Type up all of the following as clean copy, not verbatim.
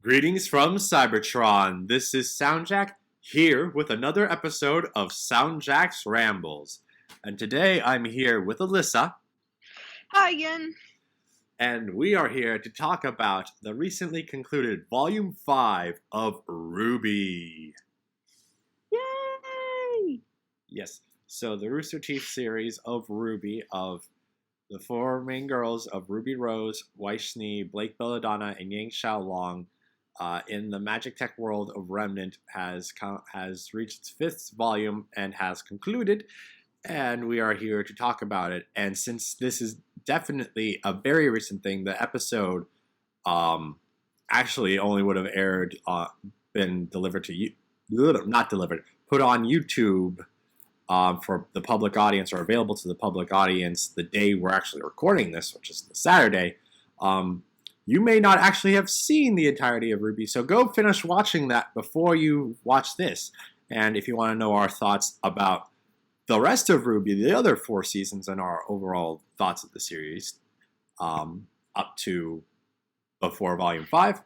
Greetings from Cybertron. This is SoundJack here with another episode of SoundJacks Rambles. And today I'm here with Alyssa. Hi again. And we are here to talk about the recently concluded Volume 5 of RWBY. Yay! Yes, so the Rooster Teeth series of RWBY of the four main girls of Ruby Rose, Weiss Schnee, Blake Belladonna, and Yang Xiaolong in the Magic Tech world of Remnant has reached its fifth volume and has concluded, and we are here to talk about it. And since this is definitely a very recent thing, the episode actually only would have been delivered to you, not delivered, put on YouTube for the public audience, or available to the public audience the day we're actually recording this, which is the Saturday. You may not actually have seen the entirety of RWBY, so go finish watching that before you watch this. And if you want to know our thoughts about the rest of RWBY, the other 4 seasons, and our overall thoughts of the series up to before Volume 5,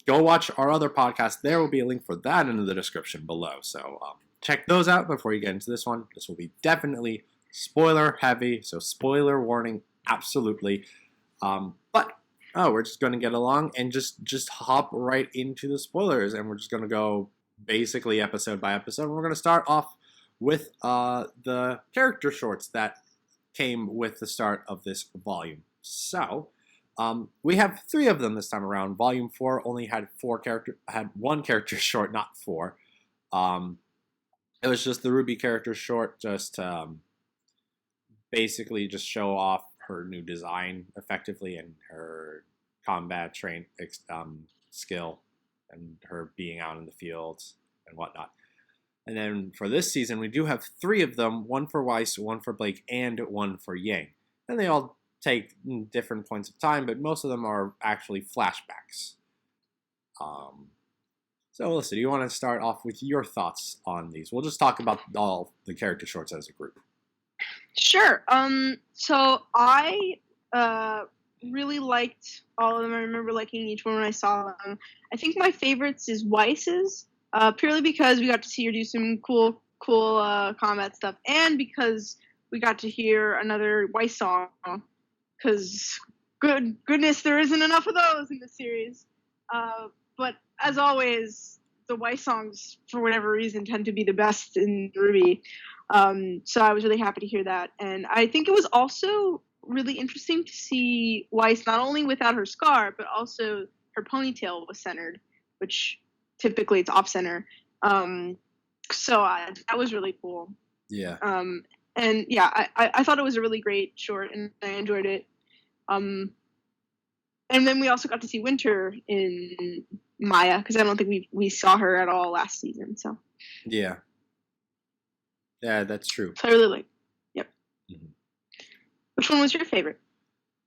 go watch our other podcast. There will be a link for that in the description below. So check those out before you get into this one. This will be definitely spoiler heavy, so spoiler warning, absolutely. But we're just going to get along and just hop right into the spoilers, and we're just going to go basically episode by episode. We're going to start off with the character shorts that came with the start of this volume. So we have 3 of them this time around. Volume 4 only had 1 character short, not 4. It was just the RWBY character short, just basically just show off her new design effectively and her combat skill and her being out in the fields and whatnot. And then for this season, we do have 3 of them, 1 for Weiss, 1 for Blake, and 1 for Yang. And they all take different points of time, but most of them are actually flashbacks. So Alyssa, do you want to start off with your thoughts on these? We'll just talk about all the character shorts as a group. Sure. So I really liked all of them. I remember liking each one when I saw them. I think my favorites is Weiss's, purely because we got to see her do some cool combat stuff, and because we got to hear another Weiss song. Because goodness, there isn't enough of those in the series. But as always, the Weiss songs, for whatever reason, tend to be the best in RWBY. So I was really happy to hear that. And I think it was also really interesting to see Weiss not only without her scar, but also her ponytail was centered, which typically it's off-center. So that was really cool. Yeah. And yeah, I thought it was a really great short, and I enjoyed it. And then we also got to see Winter in Maya, because I don't think we saw her at all last season. So yeah, that's true. So I really like. Yep. Mm-hmm. Which one was your favorite?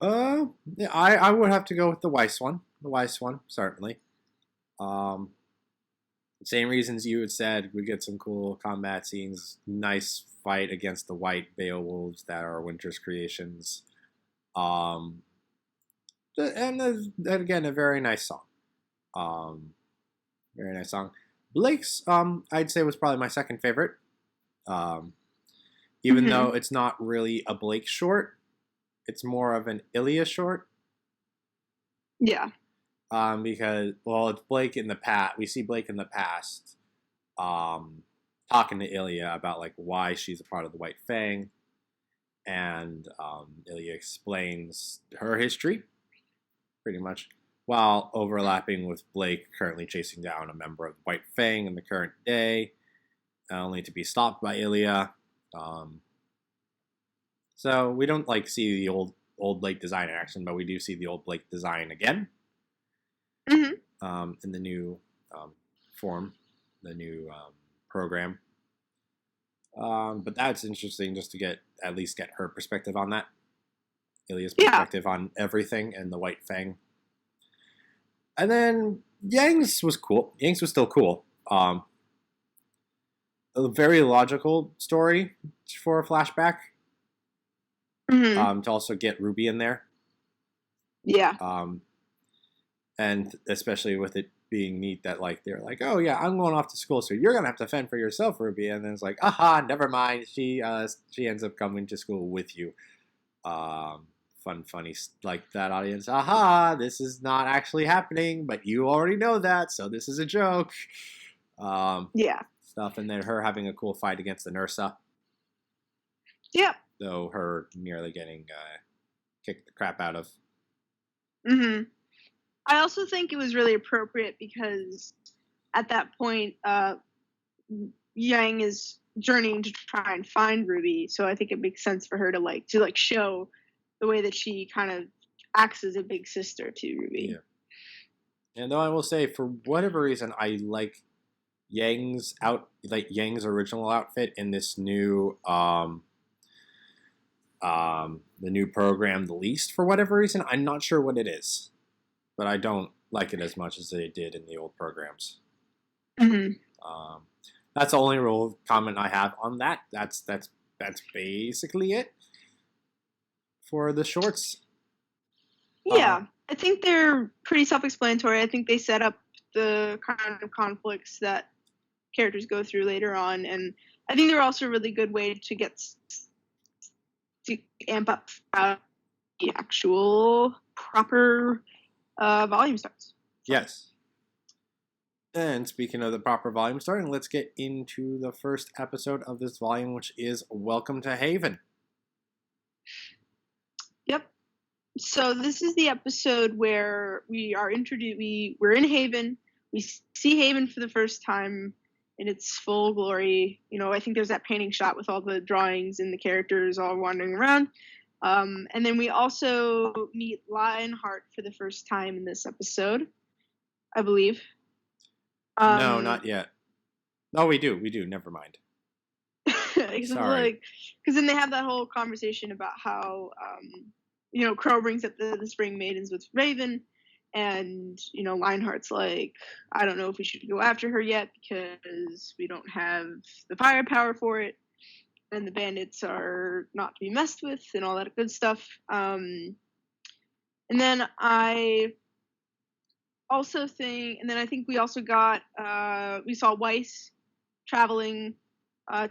Yeah, I would have to go with the Weiss one. The Weiss one, certainly. Same reasons you had said. We get some cool combat scenes. Nice fight against the white Beowulfs that are Winter's creations. And again, a very nice song. Very nice song. Blake's, I'd say, was probably my second favorite. Even though it's not really a Blake short, it's more of an Ilya short. Yeah. Because, well, it's Blake in the past. We see Blake in the past talking to Ilya about like why she's a part of the White Fang. And Ilya explains her history, pretty much, while overlapping with Blake currently chasing down a member of the White Fang in the current day, only to be stopped by Ilya. So we don't like see the old Blake design in action, but we do see the old Blake design again. In the new form, the new program. But that's interesting just to at least get her perspective on that. Ilya's perspective on everything and the White Fang. And then Yang's was cool. Yang's was still cool. A very logical story for a flashback. To also get RWBY in there. Yeah. And especially with it being neat that like they're like, oh yeah, I'm going off to school, so you're gonna have to fend for yourself, Ruby. And then it's like, aha, never mind. She ends up coming to school with you. Funny like that audience. Aha, this is not actually happening, but you already know that, so this is a joke. Yeah. Stuff, and then her having a cool fight against the Nursa. Yep. Though her nearly getting kicked the crap out of. Mm-hmm. I also think it was really appropriate because at that point, Yang is journeying to try and find Ruby, so I think it makes sense for her to show the way that she kind of acts as a big sister to Ruby. Yeah. And though I will say, for whatever reason, I like Yang's original outfit in this new the new program the least for whatever reason. I'm not sure what it is, but I don't like it as much as they did in the old programs. Mm-hmm. That's the only real comment I have on that. That's basically it for the shorts. Yeah, I think they're pretty self-explanatory. I think they set up the kind of conflicts that characters go through later on, and I think they're also a really good way to amp up the actual proper volume starts. Yes. And speaking of the proper volume starting, let's get into the first episode of this volume, which is Welcome to Haven. Yep. So this is the episode where we are introduced. We're in Haven. We see Haven for the first time in its full glory. You know, I think there's that painting shot with all the drawings and the characters all wandering around. And then we also meet Lionheart for the first time in this episode, I believe. No, not yet. No, we do. Never mind. Sorry. Because then they have that whole conversation about how, Crow brings up the Spring Maidens with Raven, and, Lionheart's like, I don't know if we should go after her yet because we don't have the firepower for it, and the bandits are not to be messed with, and all that good stuff. And then I think we also got, we saw Weiss traveling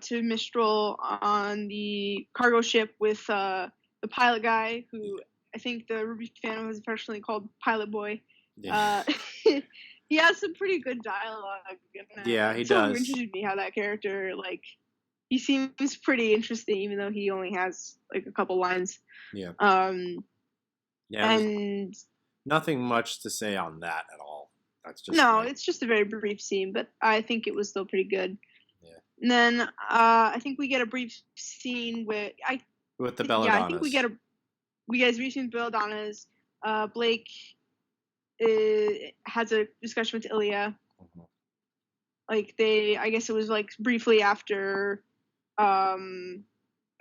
to Mistral on the cargo ship with the pilot guy, who I think the RWBY fan was affectionately called Pilot Boy. Yeah. He has some pretty good dialogue. Yeah, he does. It interested me how that character, he seems pretty interesting, even though he only has, a couple lines. Yeah. Yeah. And nothing much to say on that at all. That's just it's just a very brief scene, but I think it was still pretty good. Yeah. And then I think we get a brief scene with the Belladonnas. Yeah, I think we get a brief scene with Belladonnas. Blake has a discussion with Ilya. Mm-hmm. I guess it was briefly after. I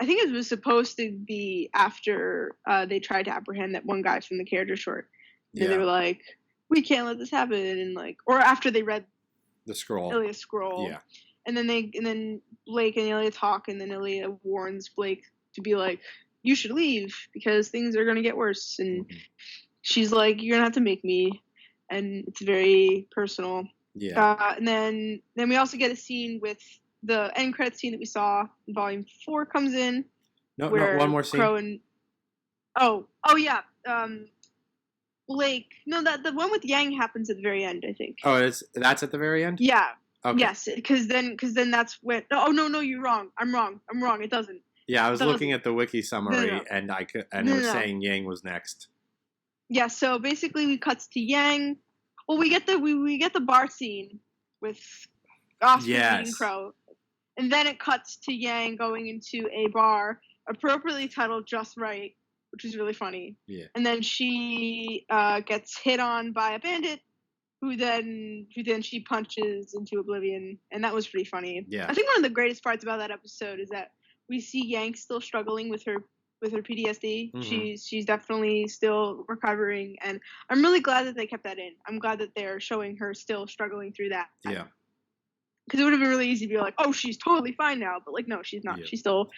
think it was supposed to be after they tried to apprehend that one guy from the character short. And they were like, we can't let this happen, and or after they read the scroll, Ilya's scroll. Yeah. And then Blake and Ilya talk, and then Ilya warns Blake to be like, you should leave because things are gonna get worse. And she's like, you're gonna have to make me, and it's very personal. Yeah. And then we also get a scene with the end credit scene that we saw in Volume 4 comes in. No, one more scene. Crow and yeah. Blake. No, the one with Yang happens at the very end, I think. Oh, that's at the very end? Yeah. Okay. Yes, because then that's when. Oh no, you're wrong. I'm wrong. It doesn't. Yeah, I was looking at the wiki summary, and it was saying Yang was next. Yeah, so basically we cuts to Yang. Well, we get the bar scene with Oscar eating Crow, and then it cuts to Yang going into a bar appropriately titled Just Right, which is really funny. Yeah. And then she gets hit on by a bandit, who then she punches into oblivion, and that was pretty funny. Yeah. I think one of the greatest parts about that episode is that we see Yang still struggling with her PTSD. Mm-hmm. She's definitely still recovering, and I'm really glad that they kept that in. I'm glad that they're showing her still struggling through that. Yeah. Because it would have been really easy to be like, oh, she's totally fine now, but no, she's not. Yeah. She's still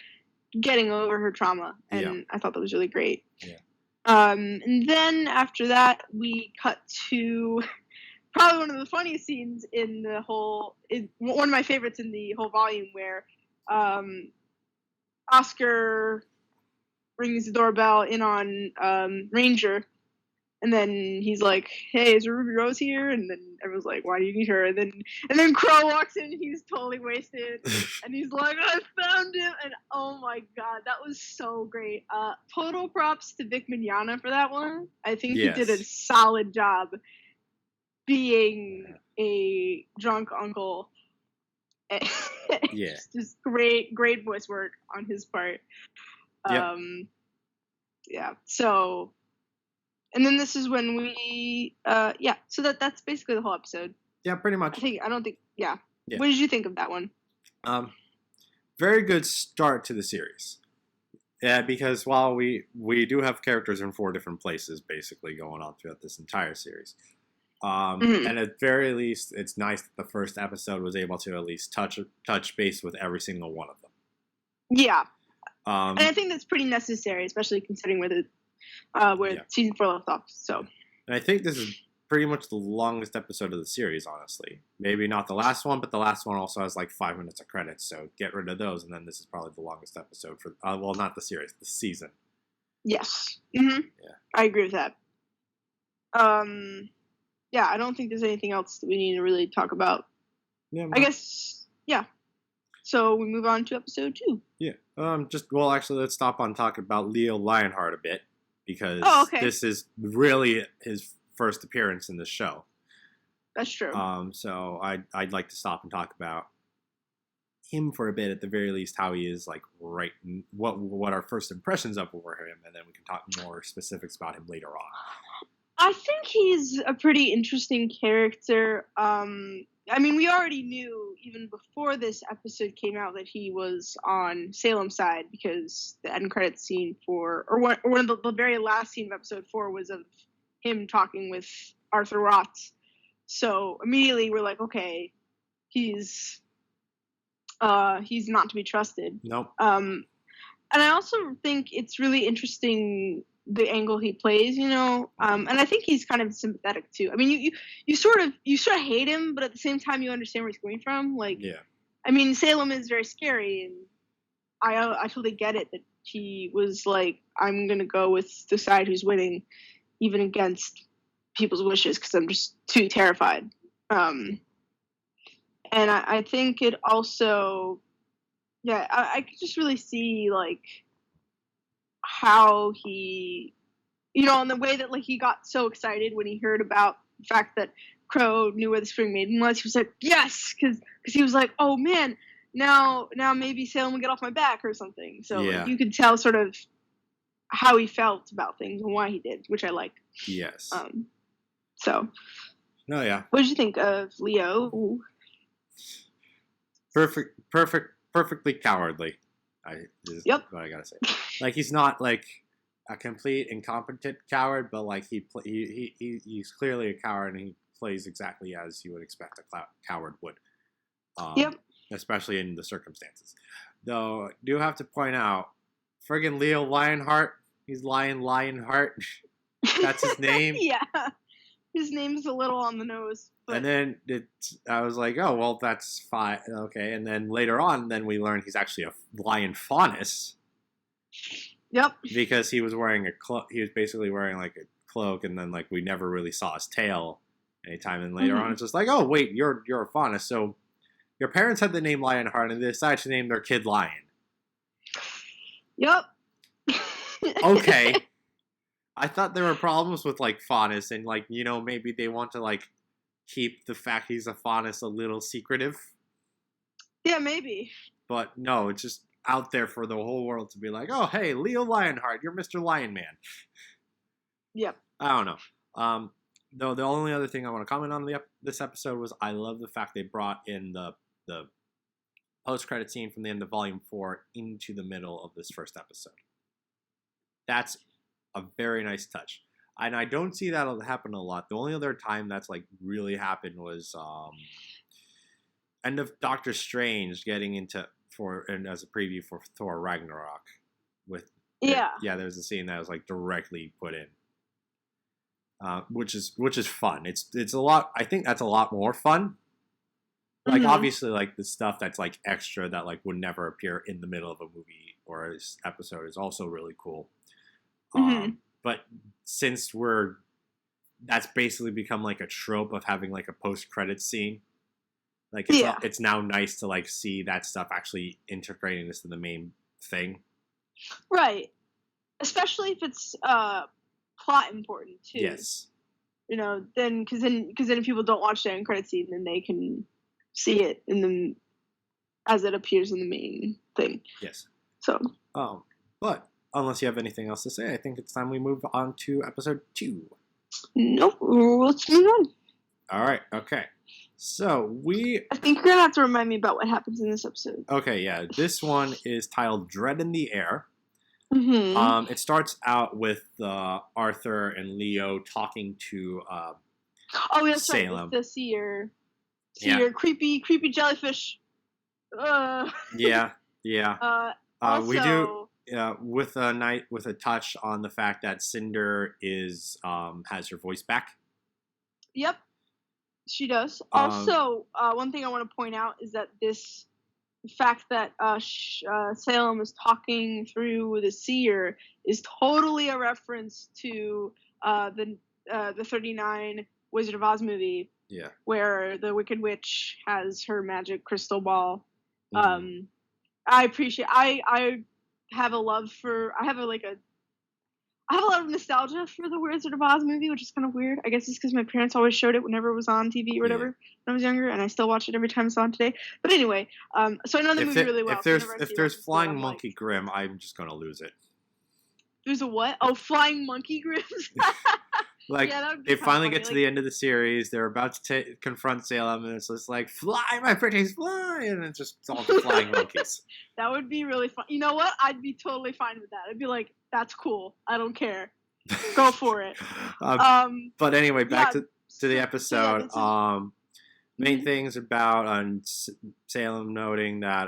getting over her trauma, and I thought that was really great. Yeah. And then after that, we cut to probably one of the funniest scenes in the whole, one of my favorites in the whole volume, where Oscar rings the doorbell in on Ranger, and then he's like, "Hey, is Ruby Rose here?" And then everyone's like, "Why do you need her?" And then Crow walks in, he's totally wasted, and he's like, "I found him!" And oh my god, that was so great. Total props to Vic Mignogna for that one. I think he did a solid job being a drunk uncle. Yeah. Just great voice work on his part. Yep. Yeah. So, and then this is when we so that's basically the whole episode. Yeah, pretty much. Yeah. What did you think of that one? Very good start to the series. Yeah, because while we do have characters in 4 different places basically going on throughout this entire series. And at very least, it's nice that the first episode was able to at least touch base with every single one of them. Yeah. And I think that's pretty necessary, especially considering where season 4 left off. So. And I think this is pretty much the longest episode of the series, honestly. Maybe not the last one, but the last one also has like 5 minutes of credits, so get rid of those, and then this is probably the longest episode for, well, not the series, the season. Yes. Mm-hmm. Yeah. I agree with that. Yeah, I don't think there's anything else that we need to really talk about. Yeah. I guess, yeah. So we move on to episode 2. Yeah. Actually, let's stop on talking about Leo Lionheart a bit, because this is really his first appearance in the show. That's true. So I'd like to stop and talk about him for a bit, at the very least, how he is, like, right, what our first impressions of were him, and then we can talk more specifics about him later on. I think he's a pretty interesting character. I mean, we already knew even before this episode came out that he was on Salem's side, because the end credits scene one of the very last scene of episode 4 was of him talking with Arthur Watts. So immediately we're like, okay, he's not to be trusted. Nope. And I also think it's really interesting the angle he plays, and I think he's kind of sympathetic too. I mean, you sort of hate him, but at the same time you understand where he's coming from. Like, yeah. I mean, Salem is very scary, and I totally get it that he was like, I'm gonna go with the side who's winning, even against people's wishes, because I'm just too terrified. And I think it also, I could just really see, like, how he, and the way that, like, he got so excited when he heard about the fact that Crow knew where the Spring Maiden was. He was like, yes, because he was like, oh man, now maybe Salem will get off my back or something. So like, you could tell sort of how he felt about things and why he did, which I like. Yes. So. No, yeah. What did you think of Leo? Perfectly cowardly. What I gotta say. Like, he's not like a complete incompetent coward, but like he's clearly a coward, and he plays exactly as you would expect a coward would. Especially in the circumstances. Though, I do have to point out, friggin' Leo Lionheart. He's Lionheart. That's his name. Yeah. His name's a little on the nose. But... And then I was like, oh, well, that's fine. Okay. And then later on, we learned he's actually a lion faunus. Yep. Because he was wearing he was basically wearing like a cloak, and then like we never really saw his tail anytime. And later on, it's just like, oh, wait, you're a faunus. So your parents had the name Lionheart, and they decided to name their kid Lion. Yep. Okay. I thought there were problems with, like, faunus, and, like, maybe they want to, like, keep the fact he's a faunus a little secretive. Yeah, maybe. But no, it's just out there for the whole world to be like, oh, hey, Leo Lionheart, you're Mr. Lion Man. Yep. I don't know. Though the only other thing I want to comment on this episode was I love the fact they brought in the post-credit scene from the end of Volume 4 into the middle of this first episode. That's a very nice touch. And I don't see that happen a lot. The only other time that's like really happened was end of Doctor Strange getting into as a preview for Thor Ragnarok with Yeah. There's a scene that was like directly put in, which is fun. It's a lot. I think that's a lot more fun. Like obviously, like the stuff that's like extra that like would never appear in the middle of a movie or an episode is also really cool. But since that's basically become like a trope of having like a post-credit scene. Like it's now nice to like see that stuff actually integrating this to the main thing. Right. Especially if it's plot important too. Yes. You know, then because then if people don't watch the end credit scene, then they can see it as it appears in the main thing. Yes. So. But unless you have anything else to say, I think it's time we move on to episode 2. Nope. Let's move on. All right. Okay. So I think you're gonna have to remind me about what happens in this episode. Okay. Yeah. This one is titled "Dread in the Air." It starts out with Arthur and Leo talking to Salem. The seer, creepy jellyfish. Yeah. Also, we do with a touch on the fact that Cinder has her voice back. Yep, she does. Also, one thing I want to point out is that the fact that Salem is talking through the seer is totally a reference to the 39 Wizard of Oz movie. Yeah. Where the Wicked Witch has her magic crystal ball. I appreciate. I have a love for. I have a lot of nostalgia for the Wizard of Oz movie, which is kind of weird. I guess it's because my parents always showed it whenever it was on TV or whatever when I was younger, and I still watch it every time it's on today. But anyway, so I know the movie really well. If there's Flying Monkey Grimm, I'm just gonna lose it. There's a what? Oh, Flying Monkey Grimms. They finally get to the end of the series. They're about to confront Salem, and it's just like, "Fly, my pretties, fly!" And it's just all the flying monkeys. That would be really fun. You know what? I'd be totally fine with that. I'd be like, "That's cool. I don't care. Go for it." But anyway, back to the episode. Main things about Salem noting that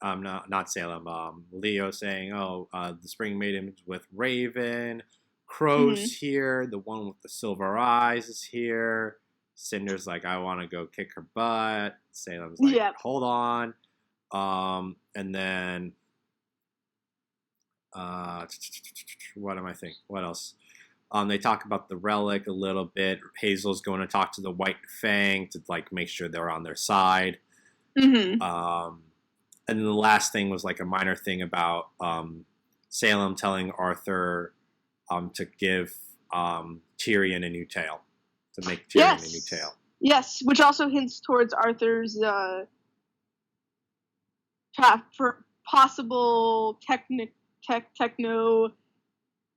not Salem. Leo saying, the spring maiden with Raven. Crow's here. The one with the silver eyes is here. Cinder's like, I want to go kick her butt. Salem's like, hold on. And then, what am I thinking? What else? They talk about the relic a little bit. Hazel's going to talk to the White Fang to like make sure they're on their side. And then the last thing was like a minor thing about Salem telling Arthur to give Tyrion a new tail, to make Tyrion a new tail. Yes, which also hints towards Arthur's possible techno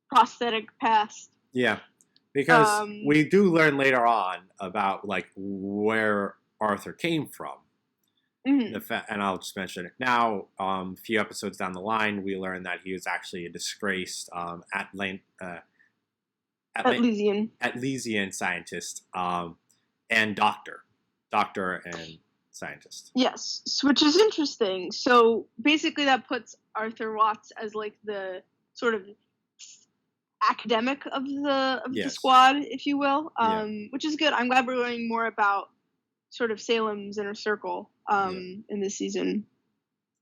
prosthetic past. Yeah, because we do learn later on about like where Arthur came from. And I'll just mention it now. A few episodes down the line, we learn that he was actually a disgraced Atlesian scientist and doctor and scientist. Yes, which is interesting. So basically, that puts Arthur Watts as like the sort of academic of the squad, if you will. Which is good. I'm glad we're learning more about sort of Salem's inner circle in this season.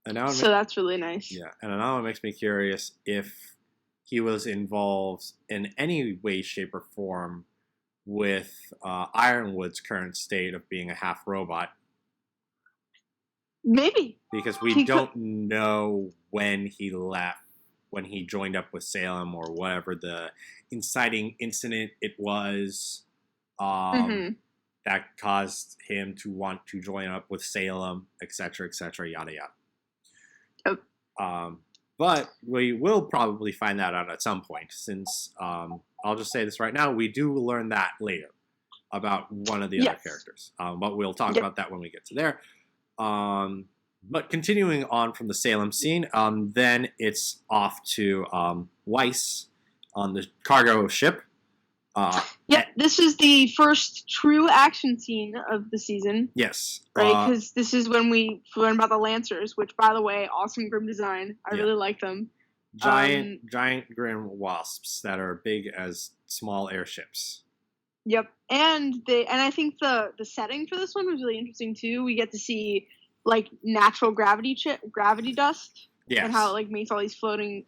So that's really nice. Yeah, and now it makes me curious if he was involved in any way, shape, or form with Ironwood's current state of being a half robot. Maybe. Because we don't know when he left, when he joined up with Salem or whatever the inciting incident it was. That caused him to want to join up with Salem, etc., yada yada. But we will probably find that out at some point, since I'll just say this right now, we do learn that later about one of the other characters. But we'll talk about that when we get to there. But continuing on from the Salem scene, then it's off to Weiss on the cargo ship. This is the first true action scene of the season. Yes. Right, because this is when we learn about the Lancers, which, by the way, awesome grim design. I really like them. Giant green wasps that are big as small airships. Yep, and I think the setting for this one was really interesting too. We get to see like natural gravity dust, Yes. and how it like makes all these floating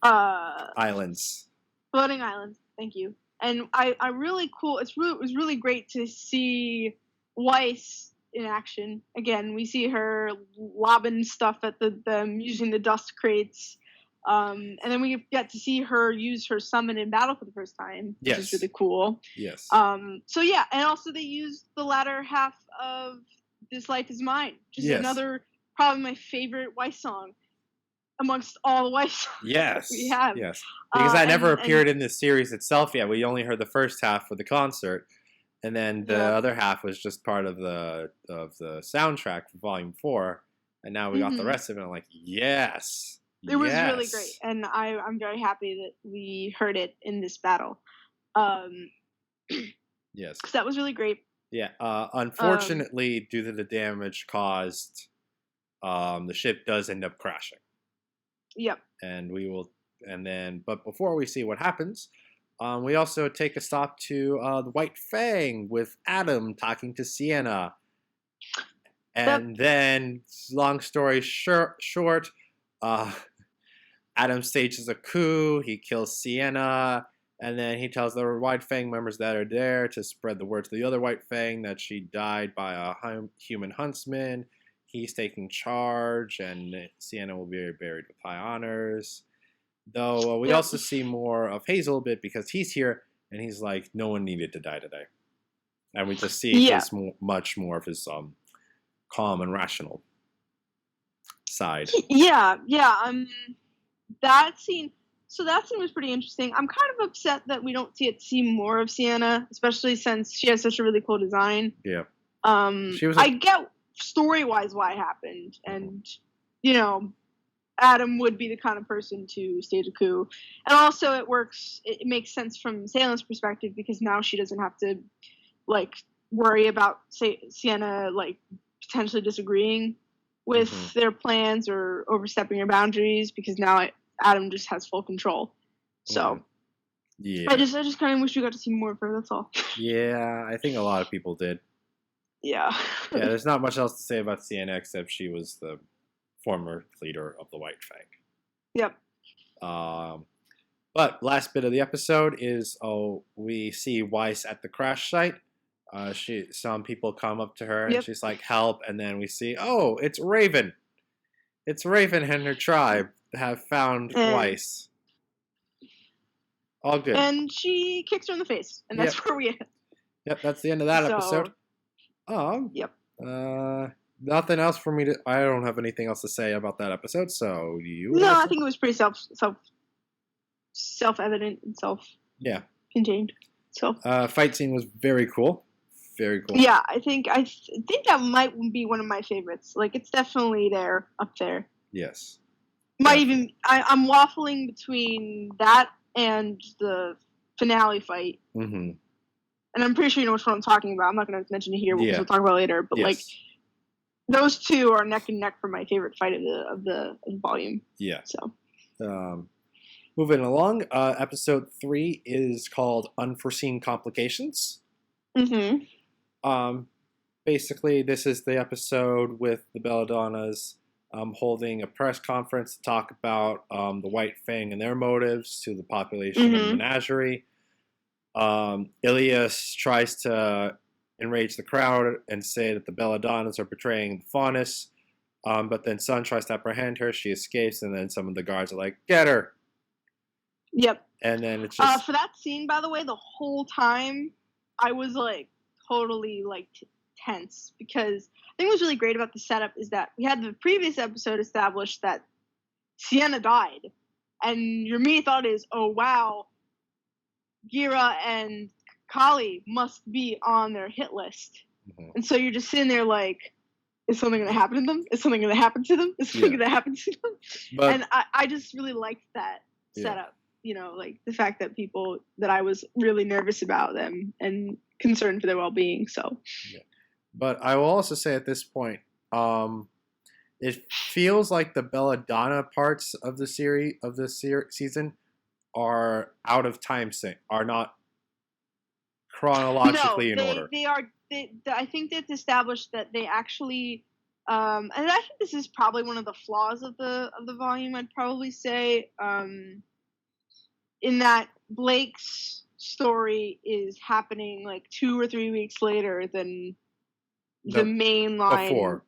islands. Floating islands. Thank you. And I really cool. It was really great to see Weiss in action again. We see her lobbing stuff at them using the dust crates. And then we get to see her use her summon in battle for the first time, which is really cool. Yes. So yeah, and also they used the latter half of "This Life Is Mine," which is another probably my favorite Weiss song amongst all the Weiss songs we have. Yes, because that never appeared in the series itself yet. We only heard the first half for the concert, and then the other half was just part of the soundtrack for Volume 4, and now we got the rest of it. I'm like, yes. It was really great, and I'm very happy that we heard it in this battle. Yes. Because that was really great. Yeah. Unfortunately, due to the damage caused, the ship does end up crashing. Yep. But before we see what happens, we also take a stop to the White Fang with Adam talking to Sienna. And then, long story short, Adam stages a coup, he kills Sienna, and then he tells the White Fang members that are there to spread the word to the other White Fang that she died by a human huntsman. He's taking charge, and Sienna will be buried with high honors. Though we also see more of Hazel a bit because he's here, and he's like, no one needed to die today. And we just see much more of his calm and rational side. That scene was pretty interesting. I'm kind of upset that we don't see more of Sienna, especially since she has such a really cool design. Yeah. I get story-wise why it happened, and Adam would be the kind of person to stage a coup, and also it makes sense from Salem's perspective because now she doesn't have to worry about Sienna potentially disagreeing with their plans or overstepping her boundaries, because now Adam just has full control. So I just kind of wish we got to see more of her. That's all. Yeah, I think a lot of people did. Yeah. Yeah, there's not much else to say about Sienna except she was the former leader of the White Fang. Yep. But last bit of the episode is we see Weiss at the crash site. Some people come up to her and she's like, help, and then we see, it's Raven. It's Raven and her tribe have found Weiss. All good. And she kicks her in the face, and that's where we end. Yep, that's the end of that episode. Yep. Nothing else for me to. I don't have anything else to say about that episode. So you? No, I think it was pretty self-evident and contained. So fight scene was very cool. Very cool. Yeah, I think that might be one of my favorites. It's definitely up there. Yes. I'm waffling between that and the finale fight. Mm-hmm. And I'm pretty sure you know which one I'm talking about. I'm not going to mention it here because we'll talk about it later. But those two are neck and neck for my favorite fight of the volume. Yeah. So. Moving along, episode 3 is called Unforeseen Complications. Mm-hmm. Basically, this is the episode with the Belladonnas holding a press conference to talk about the White Fang and their motives to the population of the menagerie. Ilias tries to enrage the crowd and say that the Belladonnas are betraying the Faunus, but then Sun tries to apprehend her. She escapes, and then some of the guards are like, get her! Yep. And then it's just... for that scene, by the way, the whole time, I was totally tense, because I think what's really great about the setup is that we had the previous episode established that Sienna died, and your immediate thought is, oh wow, Gira and Kali must be on their hit list. And so you're just sitting there is something going to happen to them? Is something going to happen to them? Is something going to happen to them? And I just really liked that setup. The fact that that I was really nervous about them and concerned for their well-being. So, but I will also say at this point, It feels like the belladonna parts of the season are out of time sync, are not chronologically in order. They are. I think they've established that they actually, and I think this is probably one of the flaws of the volume. I'd probably say, in that Blake's story is happening like 2 or 3 weeks later than the main line before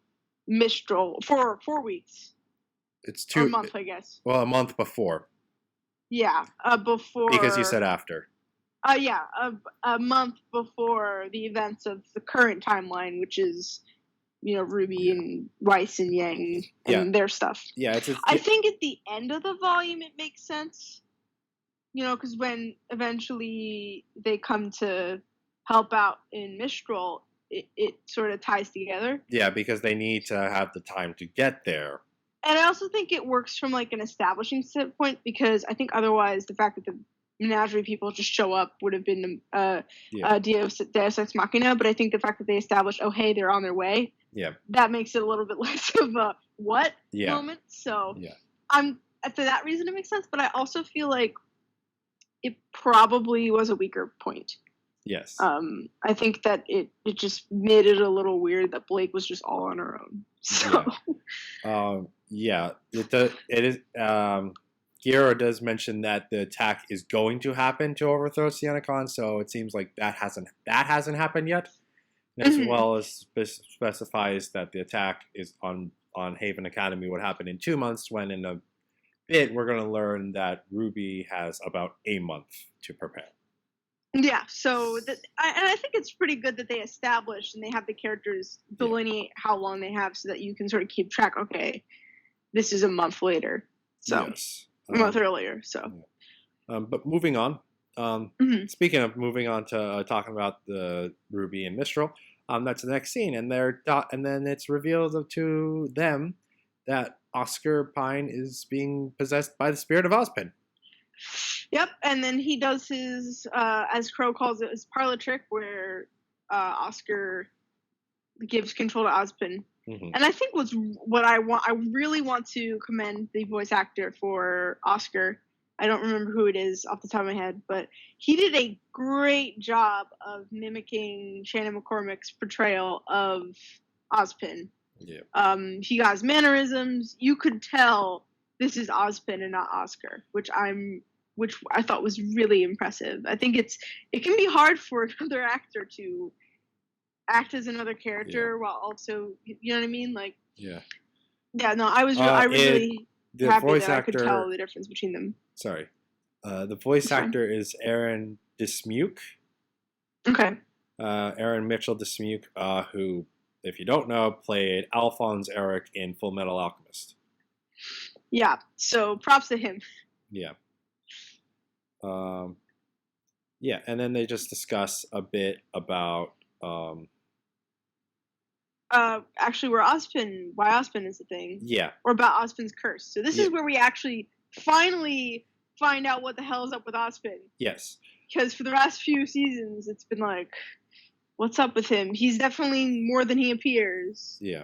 Mistral for 4 weeks. It's or a month, I guess. Well, a month before. Yeah, before. Because you said after. Yeah, a month before the events of the current timeline, which is, RWBY and Weiss and Yang and their stuff. Yeah, I think at the end of the volume it makes sense, because when eventually they come to help out in Mistral, it sort of ties together. Yeah, because they need to have the time to get there. And I also think it works from like an establishing standpoint, because I think otherwise the fact that the menagerie people just show up would have been Deus Ex Machina. But I think the fact that they established, oh hey, they're on their way, that makes it a little bit less of a what moment. So for that reason it makes sense. But I also feel like it probably was a weaker point. Yes. I think that it just made it a little weird that Blake was just all on her own. So. It is. Guerrero does mention that the attack is going to happen to overthrow Sienacon, so it seems like that hasn't happened yet. As well as specifies that the attack is on Haven Academy would happen in 2 months, when in a bit we're going to learn that RWBY has about a month to prepare. Yeah, so I think it's pretty good that they establish and they have the characters delineate how long they have, so that you can sort of keep track. Okay, this is a month later, so a month earlier. So, but moving on. Speaking of moving on to talking about the RWBY and Mistral, that's the next scene, and then it's revealed to them that Oscar Pine is being possessed by the spirit of Ozpin. Yep, and then he does his, as Crow calls it, his parlor trick, where Oscar gives control to Ozpin. And I think I really want to commend the voice actor for Oscar. I don't remember who it is off the top of my head, but he did a great job of mimicking Shannon McCormick's portrayal of Ozpin. Yeah. He got his mannerisms. You could tell this is Ozpin and not Oscar, which I thought was really impressive. I think it can be hard for another actor to act as another character while also, you know what I mean? Like, yeah, no, I was really happy that I could tell the difference between them. Sorry, the voice actor is Aaron Dismuke. Okay. Aaron Mitchell Dismuke, who, if you don't know, played Alphonse Eric in Full Metal Alchemist. Yeah, so props to him. Yeah. And then they just discuss a bit about actually why Ozpin is the thing. Yeah. Or about Ozpin's curse. So this is where we actually finally find out what the hell is up with Ozpin. Yes. Because for the last few seasons, it's been like, what's up with him? He's definitely more than he appears. Yeah.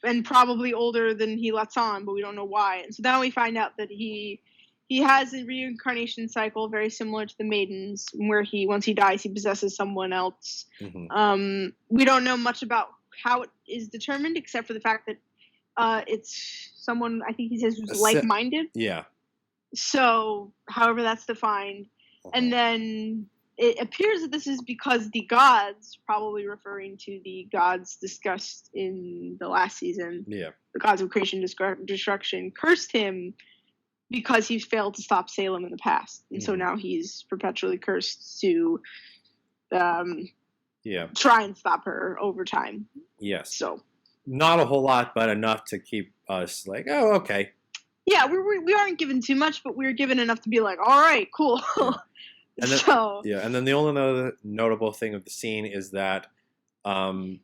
And probably older than he lets on, but we don't know why. And so now we find out that he has a reincarnation cycle very similar to the Maidens, where once he dies, he possesses someone else. We don't know much about how it is determined, except for the fact that it's someone, I think he says, who's like-minded. Yeah. So, however that's defined. And then it appears that this is because the gods, probably referring to the gods discussed in the last season, the gods of creation, destruction, cursed him because he failed to stop Salem in the past. And so now he's perpetually cursed to try and stop her over time. Yes. So not a whole lot, but enough to keep us like, oh, okay. Yeah, we aren't given too much, but we're given enough to be like, all right, cool. And then, and then the only other notable thing of the scene is that Ozpin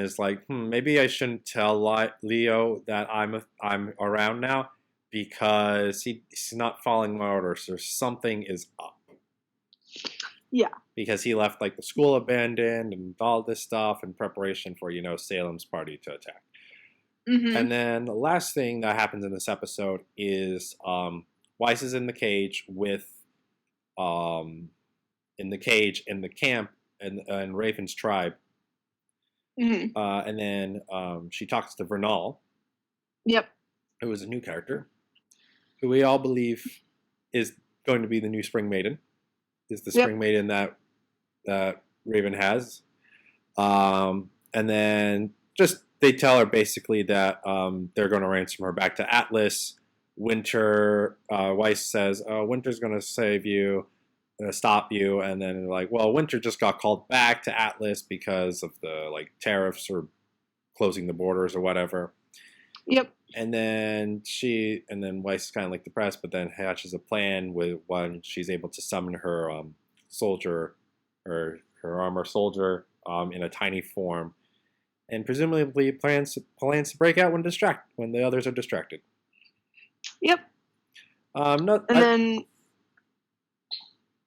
is like, maybe I shouldn't tell Leo that I'm around now, because he's not following my orders. Or something is up. Yeah. Because he left like the school abandoned and all this stuff in preparation for Salem's party to attack. Mm-hmm. And then the last thing that happens in this episode is Weiss is in the cage with in the camp and Raven's tribe. Mm-hmm. And then she talks to Vernal. Yep. Who is a new character, who we all believe is going to be the new Spring Maiden. Is the Spring Maiden that Raven has. And then just they tell her basically that they're going to ransom her back to Atlas. Winter, Weiss says, Winter's going to save you, stop you. And then they're like, well, Winter just got called back to Atlas because of the tariffs or closing the borders or whatever. Yep. And then Weiss is kind of depressed, but then hatches a plan with when she's able to summon her soldier, or her armor soldier, in a tiny form, and presumably plans to break out when the others are distracted. Yep. Then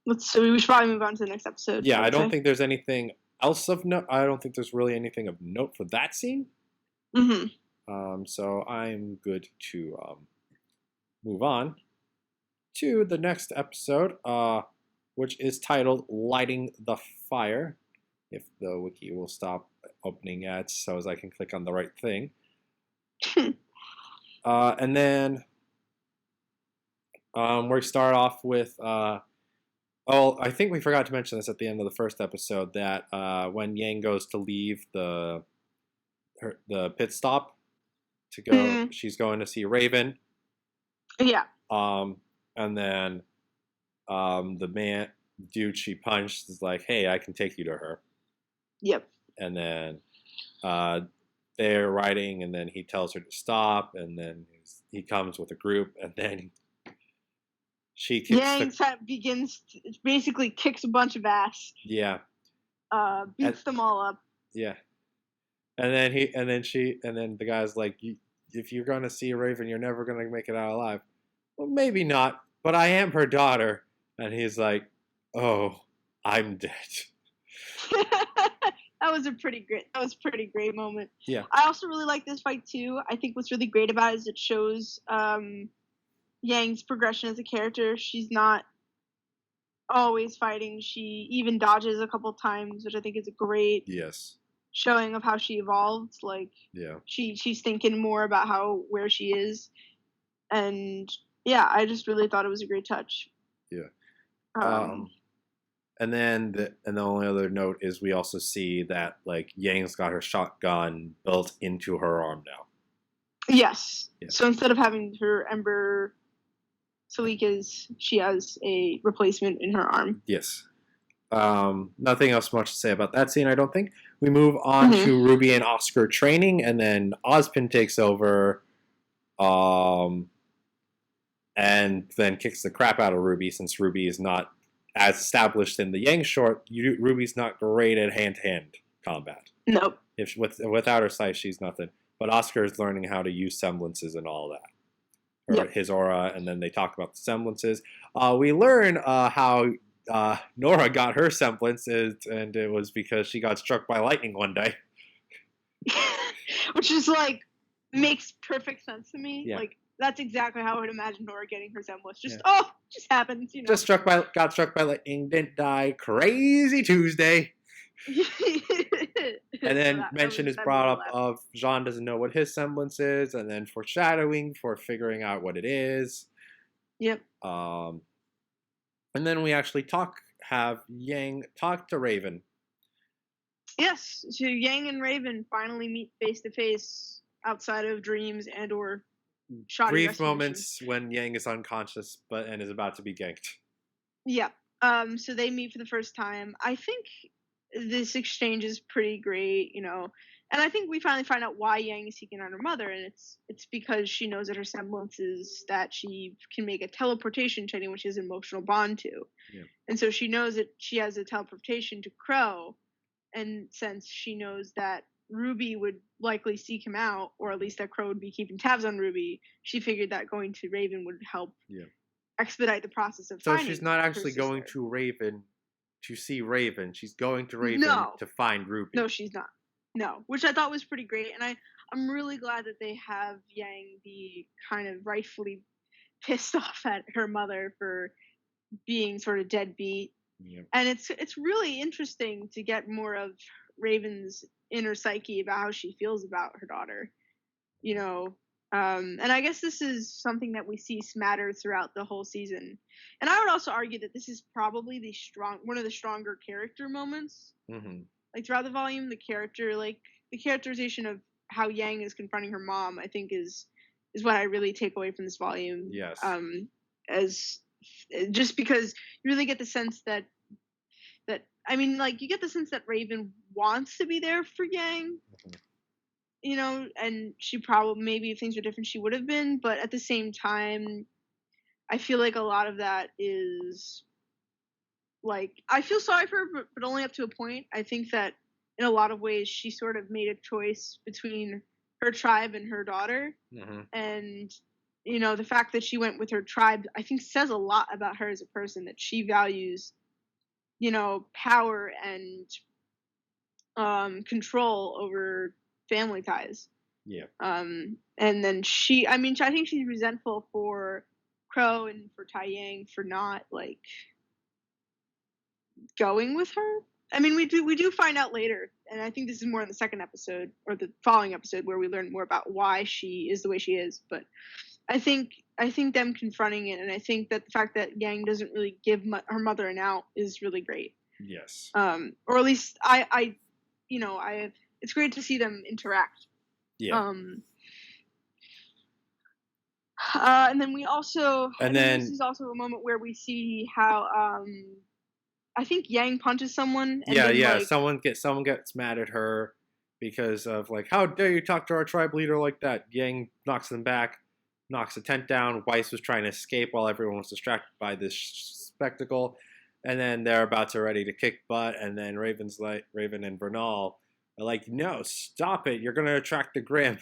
we should probably move on to the next episode. Yeah, I don't think there's anything else of note. I don't think there's really anything of note for that scene. Mm-hmm. So I'm good to move on to the next episode, which is titled "Lighting the Fire." If the wiki will stop opening ads so as I can click on the right thing. And then we start off with I think we forgot to mention this at the end of the first episode, that when Yang goes to leave the pit stop to go, she's going to see Raven. Yeah. And then the dude she punched is like, hey, I can take you to her. Yep. And then they're riding, and then he tells her to stop, and then he comes with a group, and then she kicks basically kicks a bunch of ass. Yeah. Beats them all up. Yeah. And then the guy's like, if you're going to see Raven, you're never going to make it out alive. Well, maybe not, but I am her daughter. And he's like, oh, I'm dead. That was a pretty great moment. Yeah. I also really like this fight too. I think what's really great about it is it shows Yang's progression as a character. She's not always fighting. She even dodges a couple times, which I think is a great showing of how she evolved. She's thinking more about where she is, and yeah, I just really thought it was a great touch. Yeah. And then the only other note is we also see that Yang's got her shotgun built into her arm now. Yes. Yeah. So instead of having her Ember Salika's, she has a replacement in her arm. Yes. Nothing else much to say about that scene, I don't think. We move on to Ruby and Oscar training, and then Ozpin takes over, and then kicks the crap out of Ruby, since Ruby is not as established in the Yang short. Ruby's not great at hand-to-hand combat. Nope. Without her sight, she's nothing. But Oscar is learning how to use semblances and all that. Or his aura, and then they talk about the semblances. We learn how Nora got her semblance, and it was because she got struck by lightning one day. Which is makes perfect sense to me. Yeah. That's exactly how I would imagine Nora getting her semblance. Just happens, Just got struck by lightning, didn't die. Crazy Tuesday. And then mention is brought up of Jean doesn't know what his semblance is, and then foreshadowing for figuring out what it is. Yep. And then we actually have Yang talk to Raven. Yes, so Yang and Raven finally meet face to face outside of dreams and or shoddy brief moments when Yang is unconscious and is about to be ganked. Yeah. So they meet for the first time. I think this exchange is pretty great, and I think we finally find out why Yang is seeking out her mother, and it's because she knows that her semblance is that she can make a teleportation to anyone she has an emotional bond to. Yeah. And so she knows that she has a teleportation to Crow, and since she knows that Ruby would likely seek him out, or at least that Crow would be keeping tabs on Ruby, she figured that going to Raven would help expedite the process of finding. So she's not actually going to Raven to see Raven. She's going to Raven to find Ruby. No, she's not. No, which I thought was pretty great. And I I'm really glad that they have Yang be kind of rightfully pissed off at her mother for being sort of deadbeat. Yep. And it's really interesting to get more of Raven's inner psyche about how she feels about her daughter. You know, and I guess this is something that we see smattered throughout the whole season. And I would also argue that this is probably one of the stronger character moments. Mm-hmm. Like throughout the volume, the characterization of how Yang is confronting her mom, I think is what I really take away from this volume. Yes. As just because you really get the sense that I mean, like, you get the sense that Raven wants to be there for Yang. Mm-hmm. You know, and she probably, maybe if things were different, she would have been. But at the same time, I feel like a lot of that is, like, I feel sorry for her, but only up to a point. I think that in a lot of ways, she sort of made a choice between her tribe and her daughter. Mm-hmm. And, you know, the fact that she went with her tribe, I think says a lot about her as a person, that she values, you know, power and control over family ties. Yeah. And then I think she's resentful for Crow and for Tai Yang for not, like, going with her. I mean, we do find out later, and I think this is more in the second episode or the following episode where we learn more about why she is the way she is. But I think them confronting it, and I think that the fact that Yang doesn't really give her mother an out is really great. Yes. Or at least it's great to see them interact. Yeah. And then we also, this is also a moment where we see how I think Yang punches someone. And then, someone gets mad at her because of, like, how dare you talk to our tribe leader like that? Yang knocks them back, knocks the tent down. Weiss was trying to escape while everyone was distracted by this spectacle, and then they're ready to kick butt. And then Raven and Bernal are like, "No, stop it! You're gonna attract the Grimp.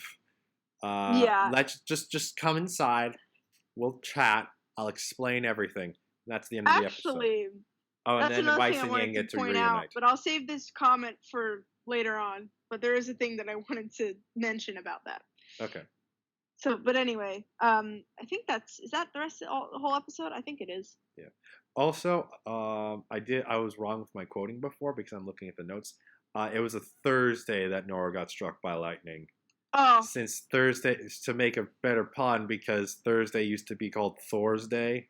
Let's just come inside. We'll chat. I'll explain everything." And that's the end of the episode. Actually, and then Weiss and Yang get to reunite. But I'll save this comment for later on. But there is a thing that I wanted to mention about that. Okay. So, but anyway, I think is that the rest of the whole episode? I think it is. Yeah. Also, I was wrong with my quoting before because I'm looking at the notes. It was a Thursday that Nora got struck by lightning. Oh. Since Thursday, to make a better pun, because Thursday used to be called Thor's Day.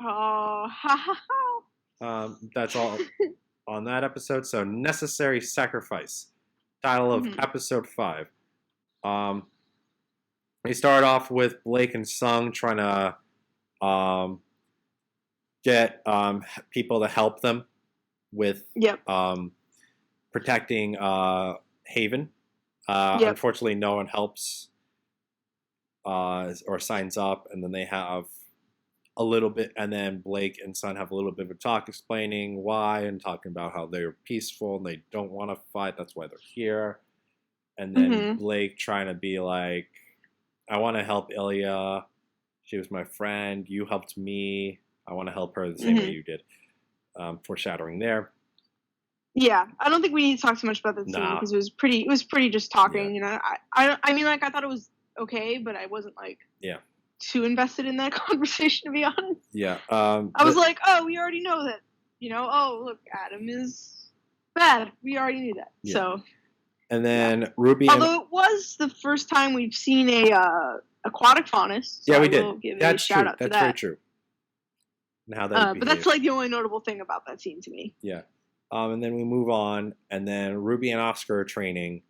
Oh. That's all on that episode. So, Necessary Sacrifice, title of episode 5. They start off with Blake and Sung trying to get people to help them with protecting Haven. Unfortunately, no one helps or signs up, and then they have a little bit, and then Blake and Sun have a little bit of a talk explaining why and talking about how they're peaceful and they don't want to fight. That's why they're here. And then Blake trying to be like, I want to help Ilya. She was my friend. You helped me. I want to help her the same way you did. Foreshadowing there. Yeah, I don't think we need to talk too much about that scene because it was pretty just talking. Yeah. You know, I mean, like, I thought it was okay, but I wasn't like too invested in that conversation, to be honest. Yeah. I was like, oh, we already know that. You know, oh, look, Adam is bad. We already knew that. Yeah. So. And then RWBY. Although it was the first time we've seen a aquatic faunus. So we did. That's true. That's very true. And how that. But that's like the only notable thing about that scene to me. Yeah. And then we move on, and then RWBY and Oscar are training,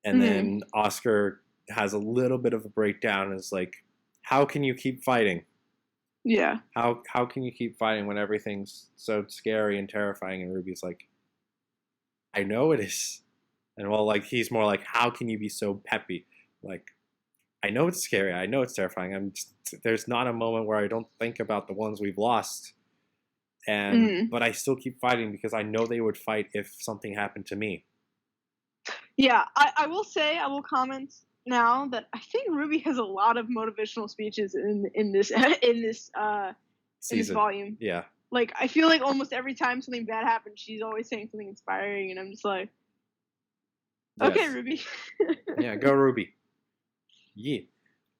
and then Oscar has a little bit of a breakdown and is like, how can you keep fighting? Yeah. How can you keep fighting when everything's so scary and terrifying? And RWBY's like, I know it is. And well, like, he's more like, how can you be so peppy? Like, I know it's scary. I know it's terrifying. There's not a moment where I don't think about the ones we've lost. And but I still keep fighting because I know they would fight if something happened to me. Yeah, I will say, I will comment now that I think RWBY has a lot of motivational speeches in this volume. Yeah. Like, I feel like almost every time something bad happens, she's always saying something inspiring, and I'm just like, Okay, Yes. Ruby. Yeah, go Ruby. Yeah.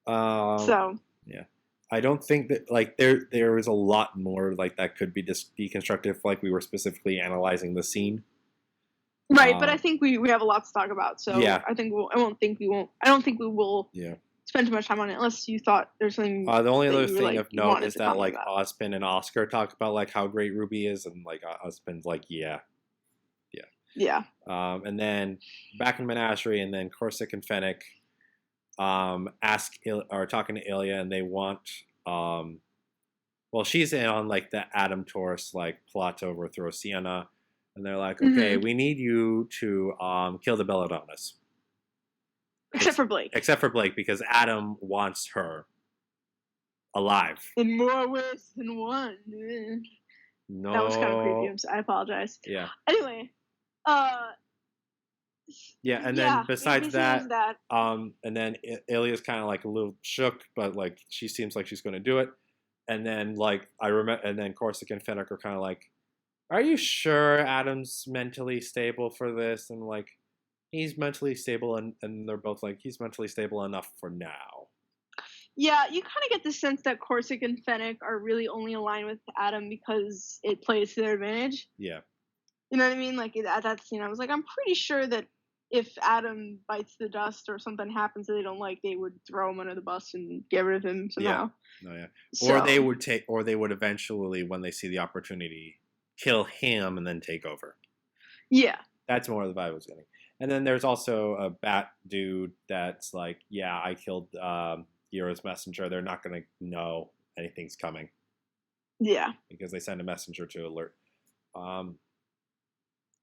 So Yeah. I don't think that like there is a lot more like that could be deconstructive. Like we were specifically analyzing the scene. right, but I think we have a lot to talk about. So Yeah. I think I don't think we will Yeah. spend too much time on it unless you thought there's something. The only that other you were, thing like, of you note wanted is to that comment like about. Ozpin and Oscar talk about like how great Ruby is, and like Ozpin's like Yeah. and then back in Menagerie, and then Corsic and Fennec are talking to Ilya, and they want well, she's in on like the Adam Taurus like plot to overthrow Sienna, and they're like, okay, we need you to kill the Belladonnas. Except for Blake. Except for Blake, because Adam wants her alive. In more ways than one. No. That was kind of creepy. I apologize. Yeah. Anyway, yeah, and then besides that, and then Ilya's kind of like a little shook, but like she seems like she's going to do it. And then like I remember, and then Corsic and Fennec are kind of like, "Are you sure Adam's mentally stable for this?" And like, he's mentally stable, and they're both like, he's mentally stable enough for now. Yeah, you kind of get the sense that Corsic and Fennec are really only aligned with Adam because it plays to their advantage. Yeah. You know what I mean? Like at that scene, I was like, I'm pretty sure that if Adam bites the dust or something happens that they don't like, they would throw him under the bus and get rid of him somehow. Yeah. No, yeah. So, or they would eventually, when they see the opportunity, kill him and then take over. Yeah. That's more of the vibe I was getting. And then there's also a bat dude that's like, yeah, I killed Hero's messenger. They're not going to know anything's coming. Yeah. Because they send a messenger to alert.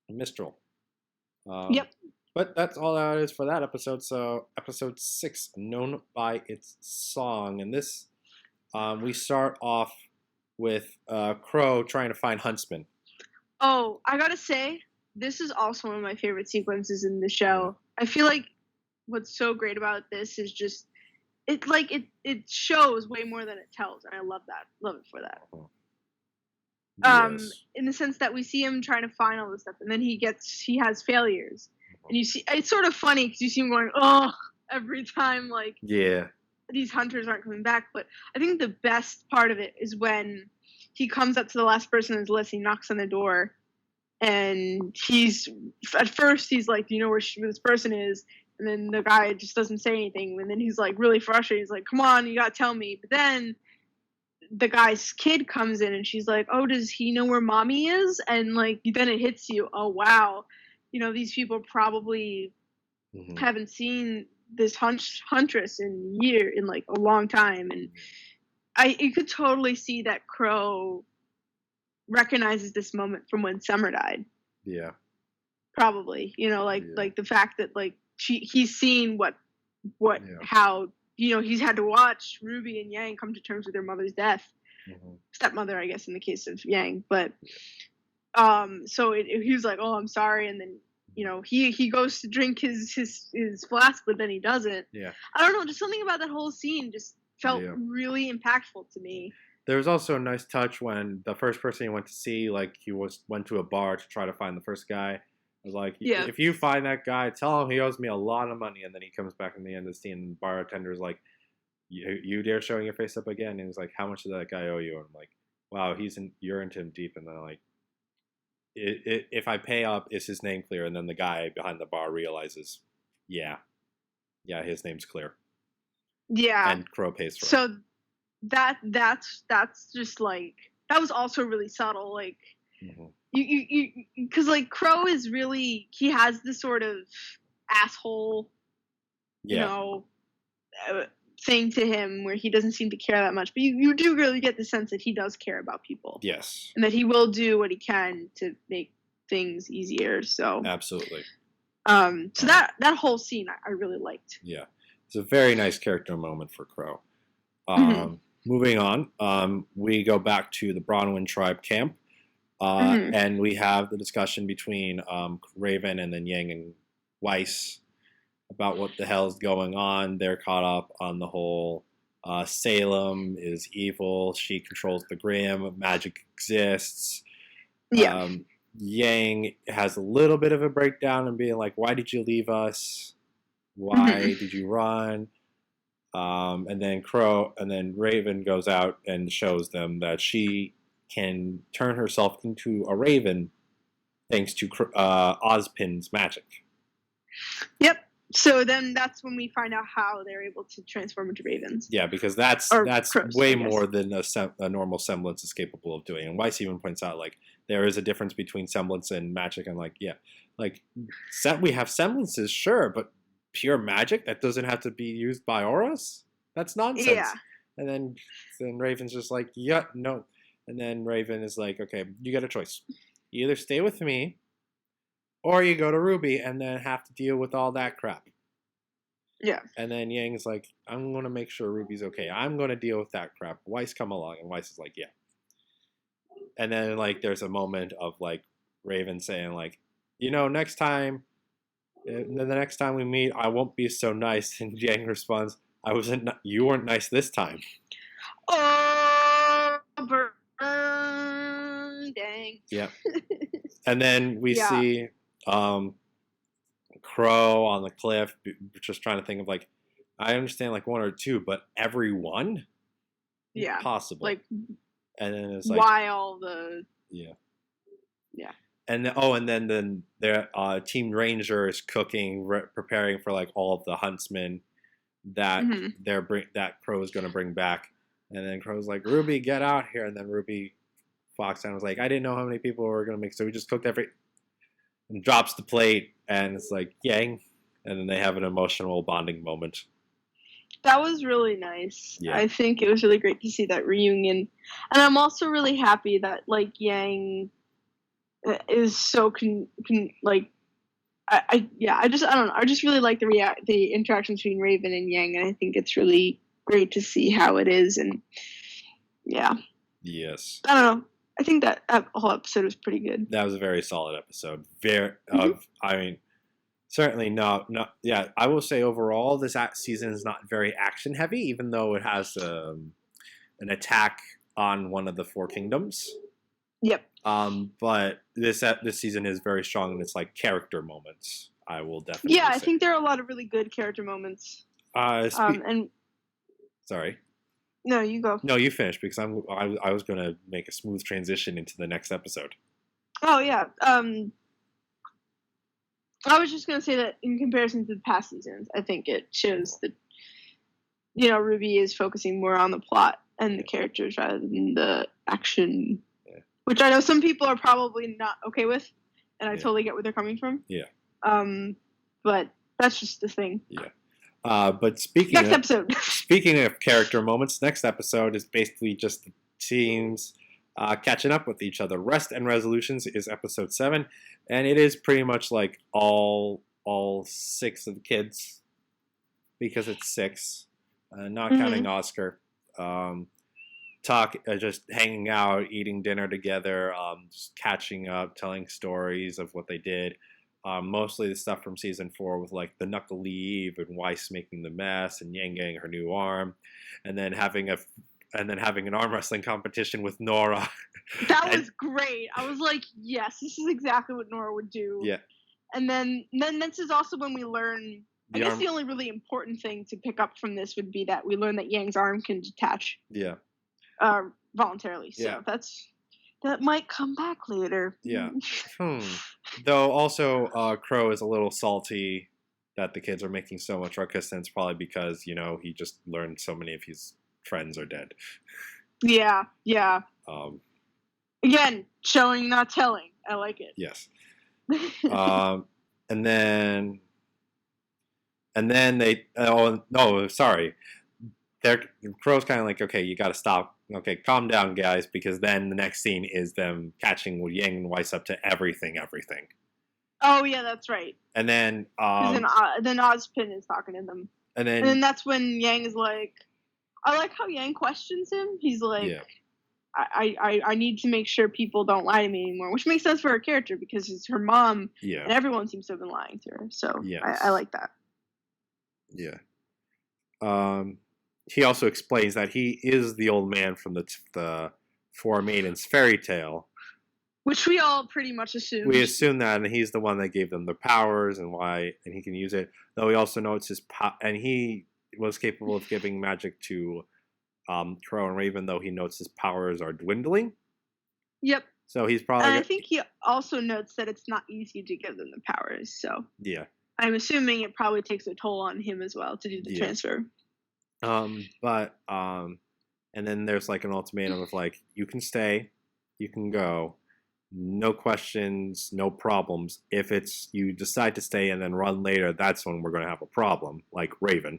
Mistral. Yep. But that's all that is for that episode. So episode 6, known by its song. And this, we start off with Crow trying to find Huntsman. Oh, I gotta say, this is also one of my favorite sequences in the show. I feel like what's so great about this is just it shows way more than it tells, and I love that. Love it for that. Yes. In the sense that we see him trying to find all this stuff, and then he has failures, and you see it's sort of funny because you see him going, oh, every time, like, yeah, these hunters aren't coming back. But I think the best part of it is when he comes up to the last person on his list, he knocks on the door, and at first he's like, do you know where this person is? And then the guy just doesn't say anything, and then he's like really frustrated. He's like, come on, you gotta tell me. But then the guy's kid comes in, and she's like, oh, does he know where mommy is? And like then it hits you, oh wow, you know, these people probably haven't seen this huntress in like a long time. And you could totally see that Crow recognizes this moment from when Summer died. Yeah. Probably, you know, like the fact that like he's seen how, you know, he's had to watch Ruby and Yang come to terms with their mother's death. Stepmother, I guess, in the case of Yang. But so he was like, oh, I'm sorry. And then, you know, he goes to drink his flask, but then he doesn't. Yeah. I don't know, just something about that whole scene just felt really impactful to me. There was also a nice touch when the first person he went to see, like, went to a bar to try to find the first guy. I was like, if you find that guy, tell him he owes me a lot of money. And then he comes back in the end of the scene, and the bartender's like, you dare showing your face up again? And he's like, how much does that guy owe you? And I'm like, wow, you're into him deep. And then like, if I pay up, is his name clear? And then the guy behind the bar realizes, yeah, his name's clear. Yeah. And Crow pays for it. So that's just like, that was also really subtle. Like, you because like Crow is really, he has this sort of asshole, you know, thing to him where he doesn't seem to care that much, but you do really get the sense that he does care about people. Yes. And that he will do what he can to make things easier. So absolutely. So that whole scene I really liked. Yeah. It's a very nice character moment for Crow. Moving on, we go back to the Bronwyn tribe camp. And we have the discussion between Raven and then Yang and Weiss about what the hell is going on. They're caught up on the whole Salem is evil. She controls the Grimm. Magic exists. Yang has a little bit of a breakdown and being like, "Why did you leave us? Why did you run?" And then Raven goes out and shows them that she can turn herself into a raven thanks to Ozpin's magic. Yep. So then that's when we find out how they're able to transform into ravens. Yeah, because that's crows, way more than a normal semblance is capable of doing. And Weiss even points out, like, there is a difference between semblance and magic. And, like, yeah, like, we have semblances, sure, but pure magic that doesn't have to be used by auras? That's nonsense. Yeah. And then Raven's just like, yeah, no. And then Raven is like, okay, you got a choice. You either stay with me, or you go to RWBY and then have to deal with all that crap. Yeah. And then Yang's like, I'm going to make sure RWBY's okay. I'm going to deal with that crap. Weiss, come along. And Weiss is like, yeah. And then, like, there's a moment of, like, Raven saying, like, next time, the next time we meet, I won't be so nice. And Yang responds, you weren't nice this time. Oh, dang. Yeah. And then we see Crow on the cliff, just trying to think of, like, I understand, like, one or two, but everyone? Yeah. Possible. Like, and then it's like, why all the... Yeah. Yeah. And then their Team Ranger is cooking, preparing for, like, all of the huntsmen that that Crow is going to bring back. And then Crow's like, RWBY, get out here. And then RWBY walks down was like, I didn't know how many people were going to make, so we just cooked and drops the plate, and it's like, Yang. And then they have an emotional bonding moment. That was really nice. Yeah. I think it was really great to see that reunion. And I'm also really happy that, like, Yang is so, I don't know. I just really like the interaction between Raven and Yang, and I think it's really great to see how it is. And, yeah. Yes. I don't know. I think that whole episode was pretty good. That was a very solid episode. I mean, certainly not. Yeah, I will say overall, this season is not very action heavy, even though it has an attack on one of the four kingdoms. Yep. But this season is very strong in its, like, character moments. I will definitely. Yeah, I think there are a lot of really good character moments. Sorry. No, you go. No, you finish, because I was going to make a smooth transition into the next episode. Oh yeah. I was just going to say that in comparison to the past seasons, I think it shows that RWBY is focusing more on the plot and the characters rather than the action, which I know some people are probably not okay with, and I totally get where they're coming from. Yeah. But that's just the thing. Yeah. But speaking of character moments, next episode is basically just the teams catching up with each other. Rest and Resolutions is episode 7, and it is pretty much like all 6 of the kids, because it's 6, not counting Oscar. Just hanging out, eating dinner together, just catching up, telling stories of what they did. Mostly the stuff from season 4 with, like, the knuckle leave and Weiss making the mess and Yang getting her new arm, and then having an arm wrestling competition with Nora. That was great. I was like, yes, this is exactly what Nora would do. Yeah. And then this is also when we learn. I guess the only really important thing to pick up from this would be that we learn that Yang's arm can detach. Yeah. Voluntarily. So that might come back later. Yeah. Though also, Crow is a little salty that the kids are making so much ruckus, and it's probably because, he just learned so many of his friends are dead. Yeah. Again, showing, not telling. I like it. Yes. And then they. Oh no! Sorry. Crow's kind of like, okay, you got to stop. Okay, calm down, guys, because then the next scene is them catching Yang and Weiss up to everything. Oh yeah, that's right. And then then Ozpin is talking to them. And then that's when Yang is like, I like how Yang questions him. He's like, I need to make sure people don't lie to me anymore, which makes sense for her character because it's her mom, and everyone seems to have been lying to her. So I like that. Yeah. He also explains that he is the old man from the Four Maidens fairy tale, Which we all pretty much assumed. We assume that, and he's the one that gave them the powers and he can use it. Though he also notes and he was capable of giving magic to Crow and Raven, though he notes his powers are dwindling. Yep. So he's probably. And I think he also notes that it's not easy to give them the powers. So yeah, I'm assuming it probably takes a toll on him as well to do the transfer. And then there's like an ultimatum of like, you can stay, you can go, no questions, no problems. If it's you decide to stay and then run later, that's when we're going to have a problem, like Raven.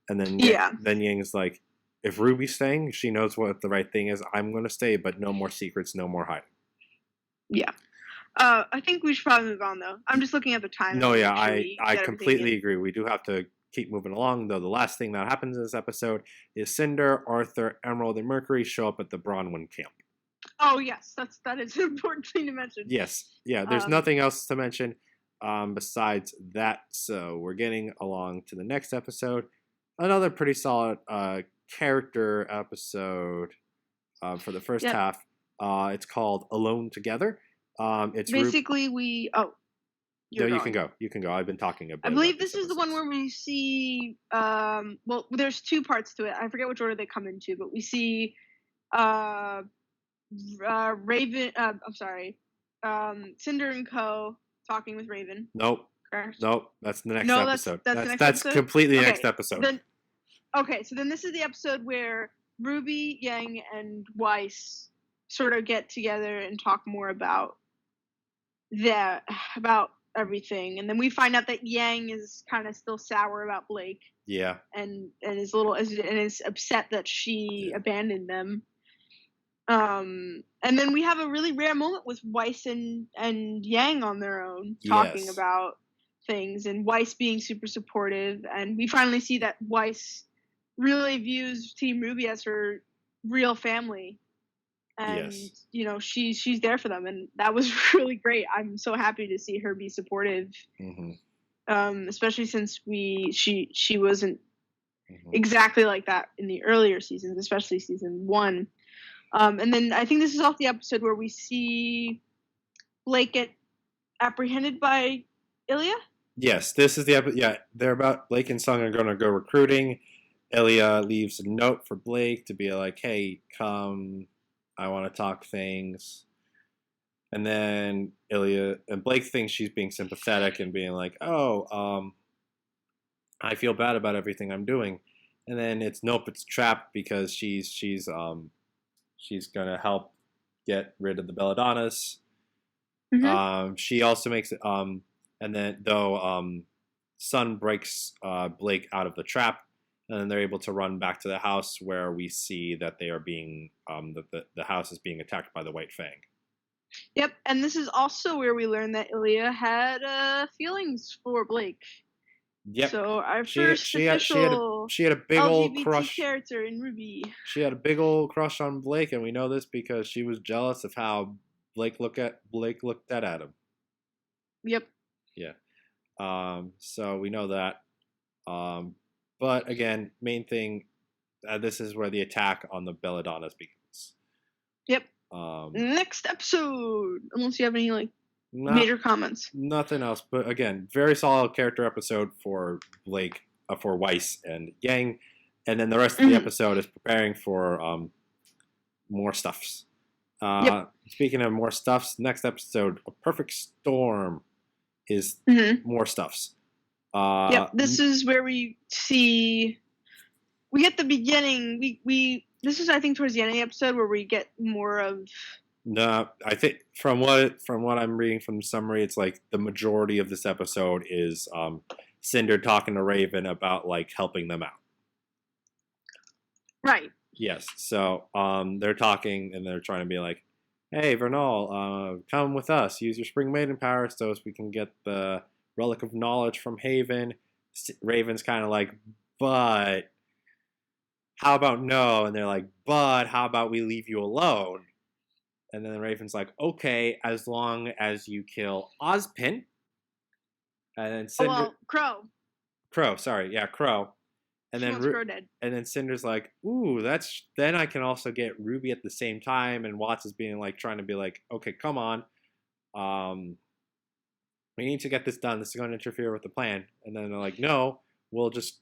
And then then Yang's like, if Ruby's staying, she knows what the right thing is. I'm going to stay, but no more secrets, no more hiding. Yeah. I think we should probably move on, though. I'm just looking at the time. No, yeah, I completely agree. We do have to keep moving along, though. The last thing that happens in this episode is Cinder, Arthur, Emerald, and Mercury show up at the Bronwyn camp. Oh, yes. That is an important thing to mention. Yes. Yeah, there's nothing else to mention besides that. So we're getting along to the next episode. Another pretty solid character episode for the first half. It's called Alone Together. It's basically you can go. You can go. I've been talking a bit. I believe this is the one where we see. Well, there's two parts to it. I forget which order they come into, but we see Raven. I'm sorry, Cinder and Co. talking with Raven. Nope. Correct? Nope. That's the next episode. That's the next episode? That's completely next episode. So then this is the episode where Ruby, Yang, and Weiss sort of get together and talk more about everything, and then we find out that Yang is kind of still sour about Blake. Yeah. And is upset that she abandoned them. And then we have a really rare moment with Weiss and Yang on their own talking about things, and Weiss being super supportive, and we finally see that Weiss really views Team RWBY as her real family. And she's there for them, and that was really great. I'm so happy to see her be supportive, especially since she wasn't exactly like that in the earlier seasons, especially season 1. And then I think this is also the episode where we see Blake get apprehended by Ilya. Yes, this is the episode. Yeah, they're about Blake and Sung are going to go recruiting. Ilya leaves a note for Blake to be like, "Hey, come. I want to talk things." And then Ilya and Blake thinks she's being sympathetic and being like, "Oh, I feel bad about everything I'm doing." And then it's a trap because she's gonna help get rid of the Belladonnas. She also makes it and then Sun breaks Blake out of the trap. And then they're able to run back to the house where we see that they are being the house is being attacked by the White Fang. Yep, and this is also where we learn that Ilya had feelings for Blake. Yep. So our she had a big LGBT old crush character in RWBY. She had a big old crush on Blake, and we know this because she was jealous of how Blake looked at Adam. Yep. Yeah. So we know that. But again, main thing, this is where the attack on the Belladonnas begins. Yep. Next episode, unless you have any major comments. Nothing else, but again, very solid character episode for Blake, for Weiss and Yang, and then the rest of the episode is preparing for more stuffs. Speaking of more stuffs, next episode, A Perfect Storm, is more stuffs. This is where we get the beginning. This is, I think, towards the end of the episode where we get more of. No, I think from what I'm reading from the summary, it's like the majority of this episode is Cinder talking to Raven about helping them out. Right. Yes. So they're talking and they're trying to be like, "Hey, Vernal, come with us. Use your Spring Maiden power so we can get the Relic of Knowledge from Haven." Raven's kind of like, "But how about no?" And they're like, "But how about we leave you alone?" And then Raven's like, "Okay, as long as you kill Ozpin." And then Cinder... Crow. Crow, sorry. Yeah, Crow. And She then wants Crow dead. and then Cinder's like, ooh, then I can also get Ruby at the same time. And Watts is being like, trying to be like, okay, come on. We need to get this done. This is going to interfere with the plan. And then they're like, no, we'll just,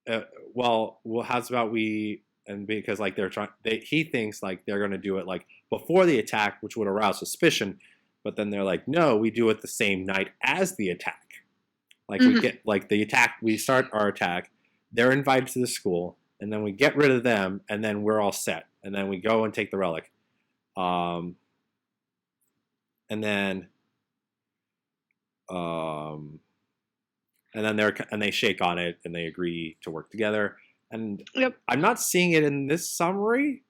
how's about we, and because like he thinks like they're going to do it like before the attack, which would arouse suspicion. But then they're like, no, we do it the same night as the attack. Like we get like the attack, we start our attack. They're invited to the school, and then we get rid of them, and then we're all set. And then we go and take the relic. And then they shake on it and they agree to work together. And I'm not seeing it in this summary,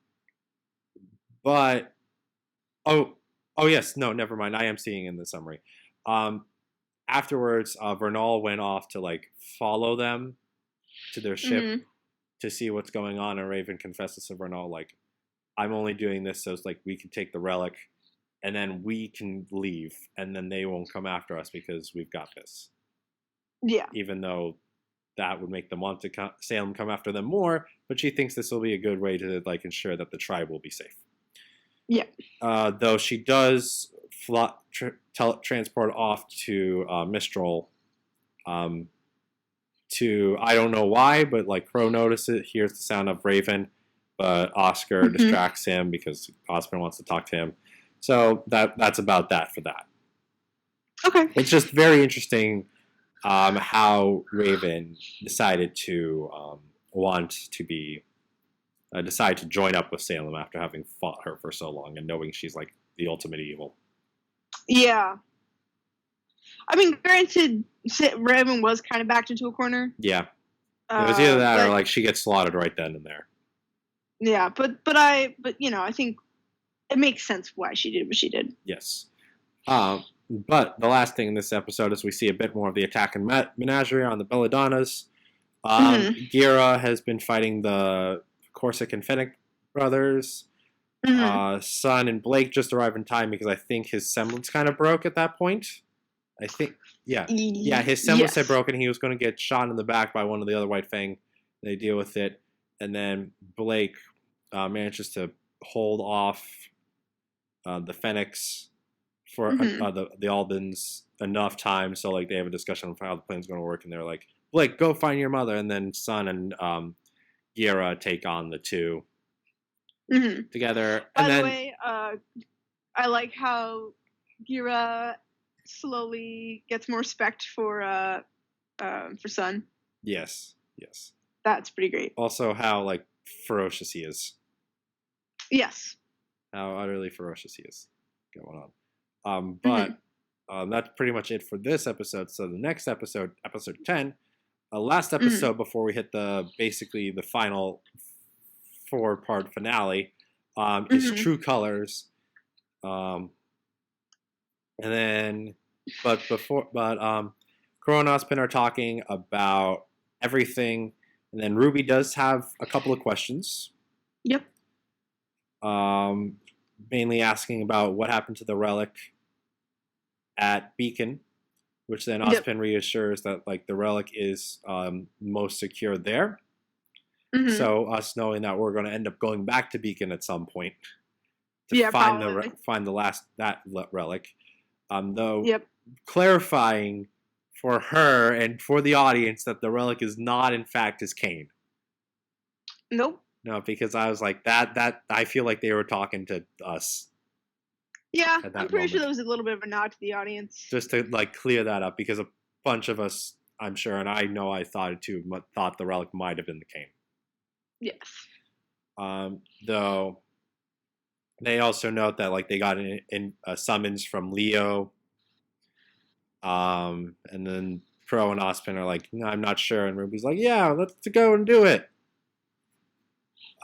but oh yes, no, never mind. I am seeing it in the summary. Afterwards, Vernal went off to like follow them to their ship to see what's going on, and Raven confesses to Vernal like, I'm only doing this so it's like we can take the relic and then we can leave, and then they won't come after us because we've got this. Yeah. Even though that would make them want to Salem come after them more, but she thinks this will be a good way to like ensure that the tribe will be safe. Yeah. Though she does transport off to Mistral. To I don't know why, but like Crow notices, hears the sound of Raven, but Oscar distracts him because Oscar wants to talk to him. So that's about that for that. Okay. It's just very interesting how Raven decided to decide to join up with Salem after having fought her for so long and knowing she's like the ultimate evil. Yeah. I mean, granted, Raven was kind of backed into a corner. Yeah. It was either that or like she gets slaughtered right then and there. Yeah, but you know, I think it makes sense why she did what she did. Yes. But the last thing in this episode is we see a bit more of the attack and menagerie on the Belladonnas. Gira has been fighting the Corsic and Fennec brothers. Sun and Blake just arrived in time because I think his semblance kind of broke at that point. I think, yeah, his semblance had broken. He was going to get shot in the back by one of the other White Fang. They deal with it, and then Blake manages to hold off the Fennecs for the Albans enough time, so like they have a discussion of how the plan's going to work, and they're like, Blake, go find your mother, and then Sun and Gira take on the two together. By the way, I like how Gira slowly gets more respect for Sun. Yes. That's pretty great. Also, how like ferocious he is. Yes. How utterly ferocious he is going on. But that's pretty much it for this episode. So the next episode, episode 10, last episode before we hit basically the final 4-part finale, is True Colors. And then, Crow and Ospen are talking about everything, and then Ruby does have a couple of questions. Yep. Mainly asking about what happened to the relic at Beacon, which then Ospen reassures that like the relic is most secure there. So us knowing that we're going to end up going back to Beacon at some point to find the last relic. Though clarifying for her and for the audience that the relic is not in fact his cane. Nope. No, because I was like that I feel like they were talking to us. Yeah, I'm pretty sure there was a little bit of a nod to the audience. Just to like clear that up, because a bunch of us, I'm sure, and I know I thought it too, thought the relic might have been the cane. Yes. Though they also note that like they got a summons from Leo. And then Pro and Ospen are like, no, I'm not sure, and Ruby's like, yeah, let's go and do it.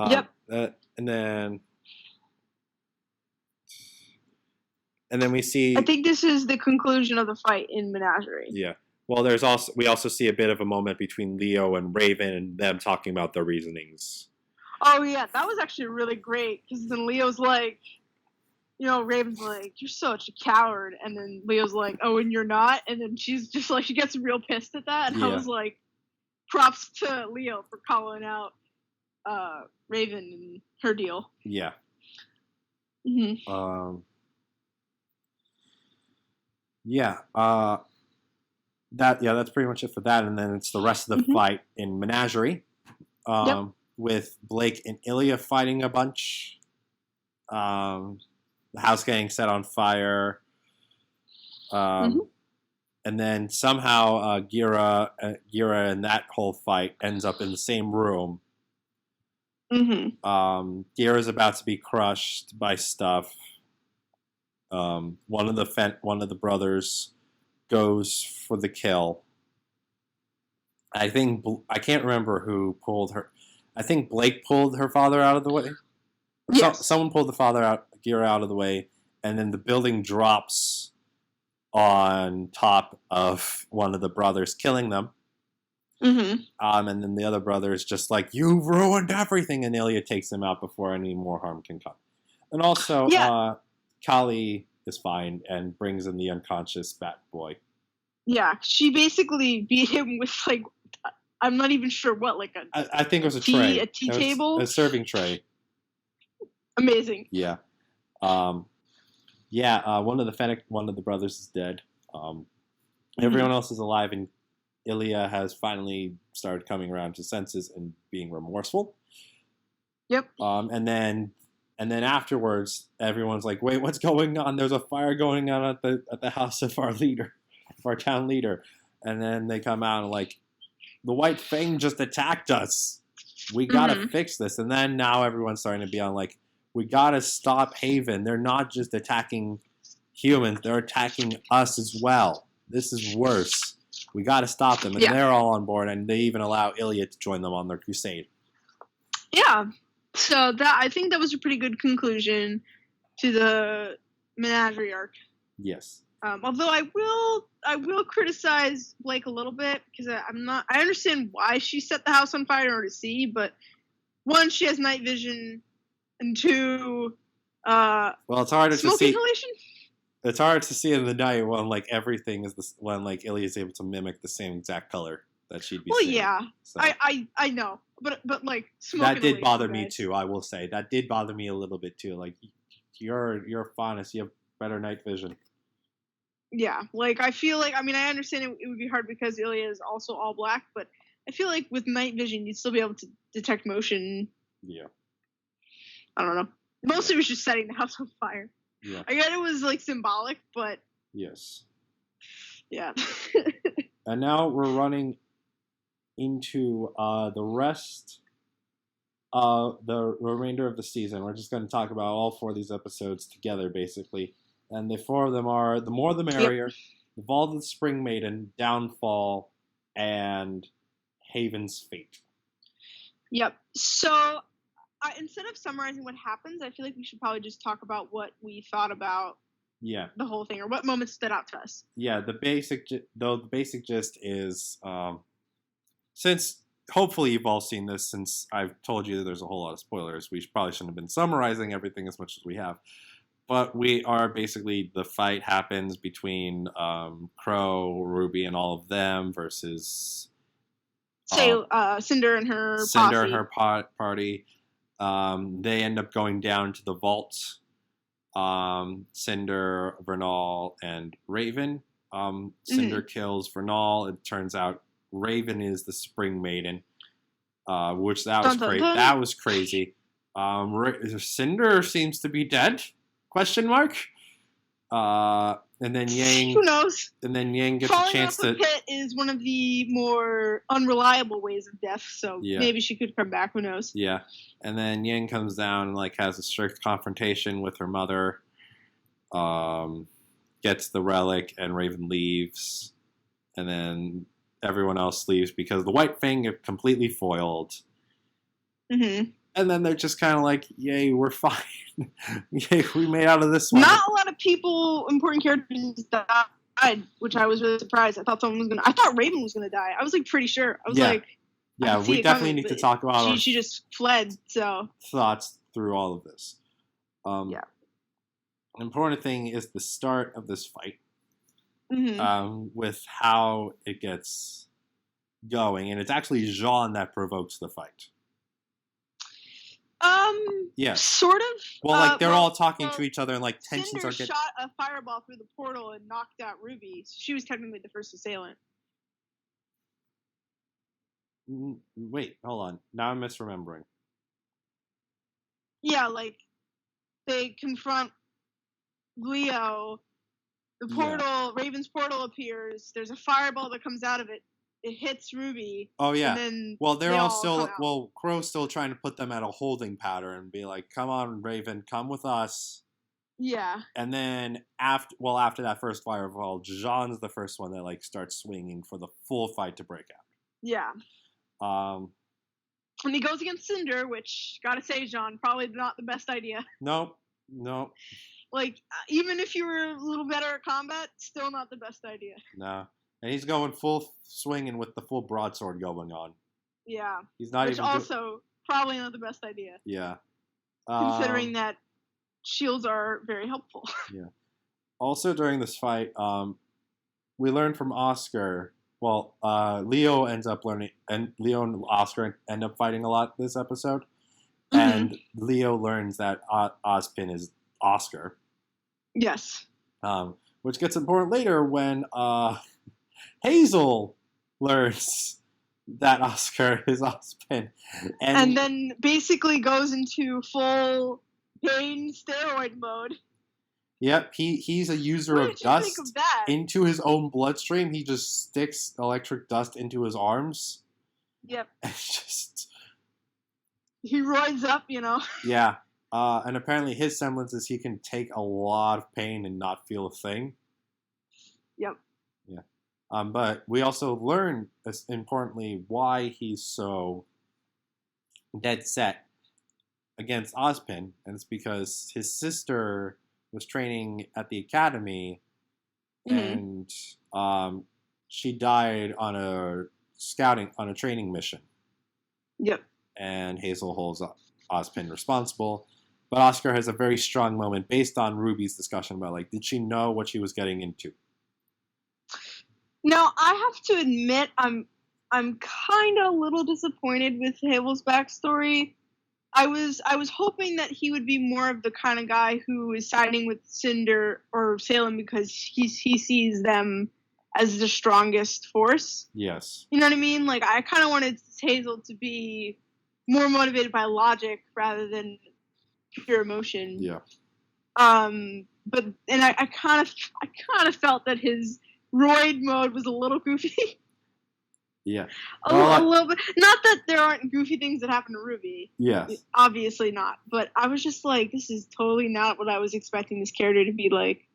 And then we see. I think this is the conclusion of the fight in Menagerie. Yeah. Well, we also see a bit of a moment between Leo and Raven and them talking about their reasonings. Oh yeah, that was actually really great because then Leo's like, Raven's like, you're such a coward, and then Leo's like, oh, and you're not, and then she's just like, she gets real pissed at that, and I was like, props to Leo for calling out Raven and her deal. Yeah. Mm-hmm. That's pretty much it for that, and then it's the rest of the fight in Menagerie, with Blake and Ilya fighting a bunch. The house getting set on fire. And then somehow Gira and that whole fight ends up in the same room. Gira's about to be crushed by stuff. One of the brothers goes for the kill. I can't remember who pulled her. I think Blake pulled her father out of the way. Yes. Someone pulled Gira out of the way, and then the building drops on top of one of the brothers, killing them. And then the other brother is just like, "You've ruined everything," and Ilya takes him out before any more harm can come. And also, Kali is fine and brings in the unconscious Bat Boy. Yeah, she basically beat him with, like, I'm not even sure what, like I think it was a tray. A tea table? A serving tray. Amazing. Yeah. One of the brothers is dead. Everyone else is alive, and Ilya has finally started coming around to senses and being remorseful. Yep. And then afterwards, everyone's like, "Wait, what's going on? There's a fire going on at the house of our town leader." And then they come out and like, "The White Fang just attacked us. We gotta fix this." And then now everyone's starting to be on like, "We gotta stop Haven. They're not just attacking humans; they're attacking us as well. This is worse. We gotta stop them." And they're all on board, and they even allow Ilya to join them on their crusade. Yeah. So I think that was a pretty good conclusion to the Menagerie arc. Yes. Although I will criticize Blake a little bit because I understand why she set the house on fire in order to see, but one, she has night vision, and two, well, it's harder to see. Inhalation? It's hard to see in the night when like everything is when like Ilya is able to mimic the same exact color that she'd be seeing. Yeah. So. I know, but like smoke that did bother me too. I will say that did bother me a little bit too. Like you're honest, you have better night vision. Yeah, like I feel like I understand it would be hard because Ilya is also all black, but I feel like with night vision you'd still be able to detect motion. Yeah. I don't know. Mostly it was just setting the house on fire. Yeah. I get it was like symbolic, but yes. Yeah. And now we're running into the rest of the remainder of the season. We're just going to talk about all 4 of these episodes together, basically. And the 4 of them are The More the Merrier, The Vault of the Spring Maiden, Downfall, and Haven's Fate. Yep. So instead of summarizing what happens, I feel like we should probably just talk about what we thought about the whole thing, or what moments stood out to us. Yeah, the basic gist is, since hopefully you've all seen this, since I've told you that there's a whole lot of spoilers, we probably shouldn't have been summarizing everything as much as we have. But we are basically, the fight happens between Crow, Ruby, and all of them versus Cinder and her party. They end up going down to the vault. Cinder, Vernal, and Raven. Cinder kills Vernal. It turns out Raven is the Spring Maiden, which that was crazy. That was crazy. Cinder seems to be dead. Question mark. And then Yang. Who knows? And then Yang gets Falling a chance off a pit is one of the more unreliable ways of death, so maybe she could come back. Who knows? Yeah. And then Yang comes down and like has a strict confrontation with her mother. Gets the relic, and Raven leaves. And then everyone else leaves because the White Fang get completely foiled. Mm-hmm. And then they're just kind of like, "Yay, we're fine. Yay, we made out of this one." Not a lot of important characters died, which I was really surprised. I thought Raven was gonna die. I was like pretty sure. I was like, yeah, we definitely need to talk about she just fled. So thoughts through all of this. An important thing is the start of this fight, with how it gets going, and it's actually Jean that provokes the fight. Yes. Sort of. Well, like they're all talking to each other, and like tensions Cinder are getting. shot a fireball through the portal and knocked out Ruby. So she was technically the first assailant. Wait, hold on. Now I'm misremembering. Yeah, like they confront Leo. The portal, Raven's portal appears. There's a fireball that comes out of it. It hits Ruby. Oh yeah. And then well, they're all still. Well, Crow's still trying to put them at a holding pattern and be like, "Come on, Raven, come with us." Yeah. And then after that first fireball, Jean's the first one that like starts swinging for the full fight to break out. Yeah. And he goes against Cinder, which gotta say, Jean, probably not the best idea. Nope. Like, even if you were a little better at combat, still not the best idea. No. And he's going full swinging with the full broadsword going on. Yeah. He's not which also probably not the best idea. Yeah. Considering that shields are very helpful. Yeah. Also during this fight, we learned from Oscar. Well, Leo ends up learning, and Leo and Oscar end up fighting a lot this episode. Mm-hmm. And Leo learns that Ozpin is Oscar. Yes. Which gets important later when Hazel learns that Oscar is Ozpin. And then basically goes into full pain steroid mode. Yep, he's a user of dust into his own bloodstream. He just sticks electric dust into his arms. Yep. And just... He roids up, you know. Yeah. And apparently his semblance is he can take a lot of pain and not feel a thing. Yep. Yeah. But we also learn, importantly, why he's so dead set against Ozpin. And it's because his sister was training at the academy, and she died on a training mission. Yep. And Hazel holds Ozpin responsible. But Oscar has a very strong moment based on Ruby's discussion about, like, did she know what she was getting into? Now, I have to admit, I'm kind of a little disappointed with Hazel's backstory. I was hoping that he would be more of the kind of guy who is siding with Cinder or Salem because he sees them as the strongest force. Yes. You know what I mean? Like, I kind of wanted Hazel to be more motivated by logic rather than pure emotion. Yeah. But I kind of felt that his roid mode was a little goofy. Yeah. A little bit. Not that there aren't goofy things that happen to Ruby. Yes. Obviously not. But I was just like, this is totally not what I was expecting this character to be like.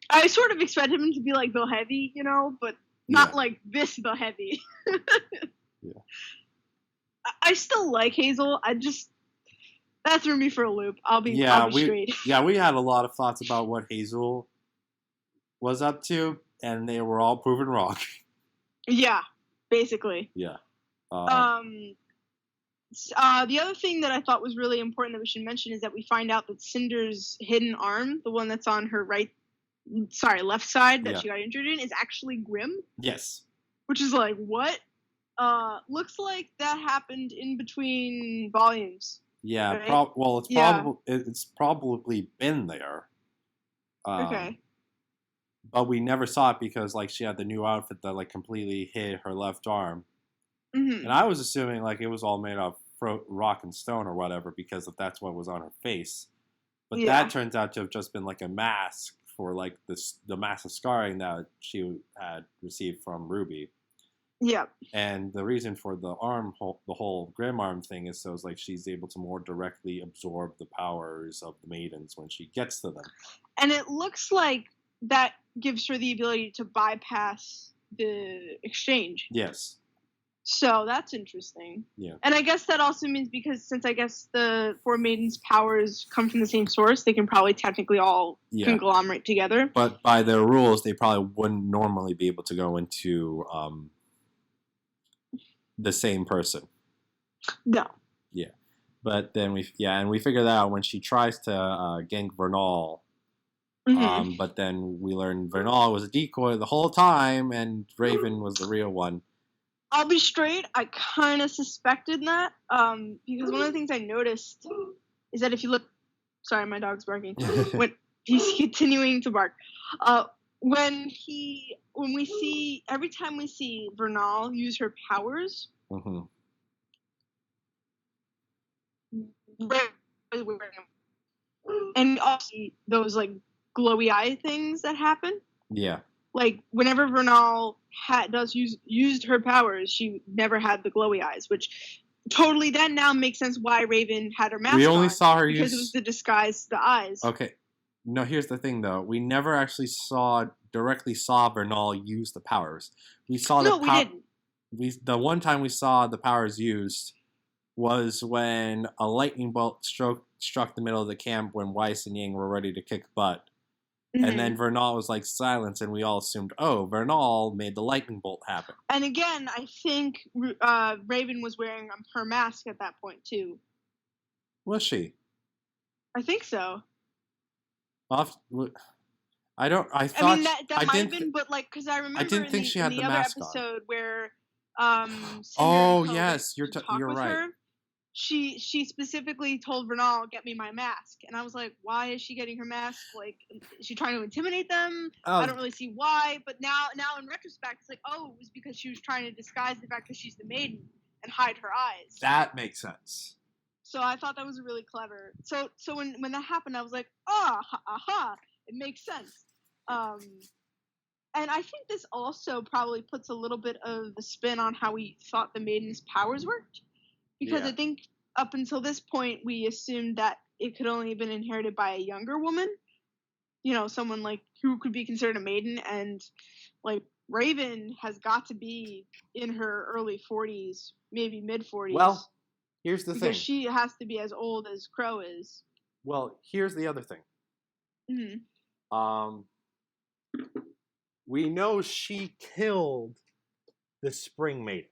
I sort of expected him to be like Bill Heavy, you know, but not like this Bill Heavy. Yeah. I still like Hazel. That threw me for a loop. I'll be straight. Yeah, we had a lot of thoughts about what Hazel was up to, and they were all proven wrong. Yeah, basically. Yeah. The other thing that I thought was really important that we should mention is that we find out that Cinder's hidden arm, the one that's on her left side that she got injured in, is actually Grim. Yes. Which is like, what? Looks like that happened in between volumes. Yeah. Right? It's probably been there. Okay. But we never saw it because, like, she had the new outfit that, like, completely hid her left arm. Mm-hmm. And I was assuming, like, it was all made of rock and stone or whatever because that's what was on her face. But that turns out to have just been, like, a mask for, like, the massive scarring that she had received from Ruby. Yep. And the reason for the whole Grim Arm thing is so it's like she's able to more directly absorb the powers of the maidens when she gets to them. And it looks like that gives her the ability to bypass the exchange. Yes. So that's interesting. Yeah. And I guess that also means since I guess the four maidens' powers come from the same source, they can probably technically all conglomerate together. But by their rules, they probably wouldn't normally be able to go into the same person. No. Yeah. But then we figure that out when she tries to gank Vernal. Mm-hmm. But then we learn Vernal was a decoy the whole time, and Raven was the real one. I'll be straight. I kind of suspected that because one of the things I noticed is that if you look, sorry, my dog's barking. When he's continuing to bark, when we see every time we see Vernal use her powers, Mm-hmm. and also those like glowy eye things that happen. Yeah. Like whenever Vernal used her powers, she never had the glowy eyes, which totally then now makes sense why Raven had her mask on. We only saw her because it was to disguise the eyes. Okay. No, here's the thing though. We never actually directly saw Vernal use the powers. We saw we didn't. The one time we saw the powers used was when a lightning bolt struck the middle of the camp when Weiss and Yang were ready to kick butt. Mm-hmm. And then Vernal was like silence, and we all assumed, oh, Vernal made the lightning bolt happen. And again, I think Raven was wearing her mask at that point too. Was she? I think so. I thought. I mean, that might have been, but like, because I remember I didn't think she had in the the other mask episode on. where oh yes, you're right. Her, she specifically told Vernal, "Get me my mask," and I was like, "Why is she getting her mask? Like, is she trying to intimidate them? Oh. I don't really see why." But now in retrospect, it's like, oh, it was because she was trying to disguise the fact that she's the maiden and hide her eyes. That makes sense. So I thought that was really clever. So when that happened, I was like, aha, it makes sense. And I think this also probably puts a little bit of the spin on how we thought the maiden's powers worked. Because I think up until this point, we assumed that it could only have been inherited by a younger woman. You know, someone like who could be considered a maiden. And like Raven has got to be in her early 40s, maybe mid 40s. Well, here's the thing. Because she has to be as old as Crow is. Well, here's the other thing. Mm-hmm. We know she killed the Spring Maiden.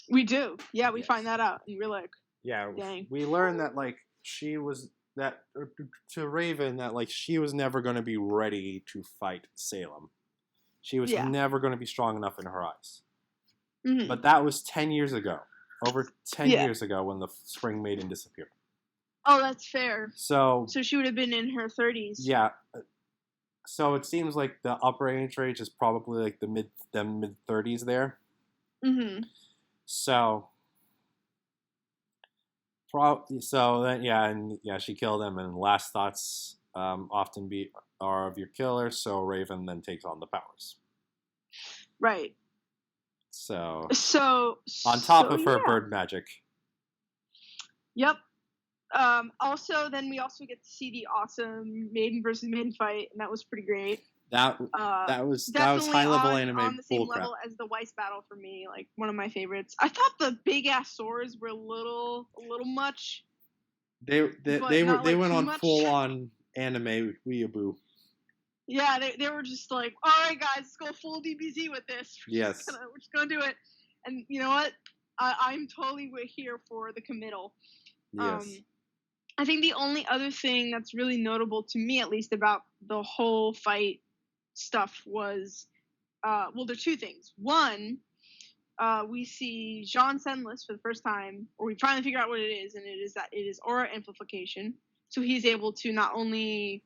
We do. Yeah, we find that out. And we're like, dang. We learned that like she was to Raven that like she was never going to be ready to fight Salem. She was never going to be strong enough in her eyes. Mm-hmm. But that was 10 years ago. Over 10 years ago when the Spring Maiden disappeared. Oh, that's fair. So she would have been in her 30s. Yeah. So it seems like the upper age range is probably like the mid 30s there. Mm-hmm. So then she killed him, and last thoughts often are of your killer. So Raven then takes on the powers. Right. So on top of her bird magic. Yep. Also, then we also get to see the awesome maiden versus maiden fight, and that was pretty great. That was high level anime on the same bullcrap. level as the Weiss battle for me, like one of my favorites. I thought the big ass swords were a little much. They went on full on anime weeaboo. Yeah, they were just like, all right, guys, let's go full DBZ with this. We're just gonna do it. And you know what? I'm totally here for the committal. Yes. I think the only other thing that's really notable to me, at least, about the whole fight stuff was, there are two things. One, we see Jean Senless for the first time, or we finally figure out what it is, and it is that it is aura amplification. So he's able to not only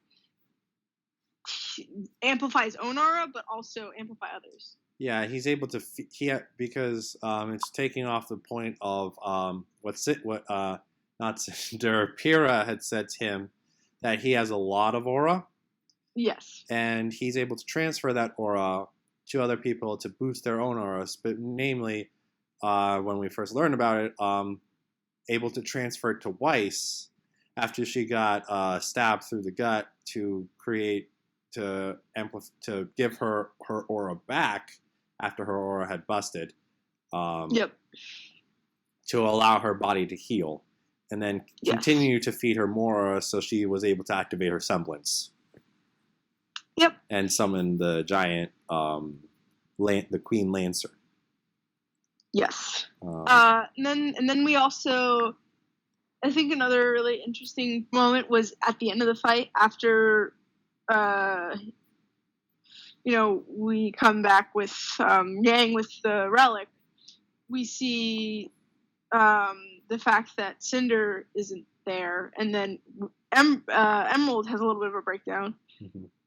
amplify his own aura, but also amplify others. Yeah, he's able to because it's taking off the point of Pyrrha had said to him that he has a lot of aura. Yes. And he's able to transfer that aura to other people to boost their own auras, but namely, when we first learned about it, able to transfer it to Weiss after she got stabbed through the gut to give her aura back after her aura had busted. Yep. To allow her body to heal, and then continue to feed her more aura, so she was able to activate her semblance. Yep. And summon the giant, the Queen Lancer. Yes. And then we also, I think another really interesting moment was at the end of the fight after, we come back with Yang with the relic. we see the fact that Cinder isn't there, and then Emerald has a little bit of a breakdown,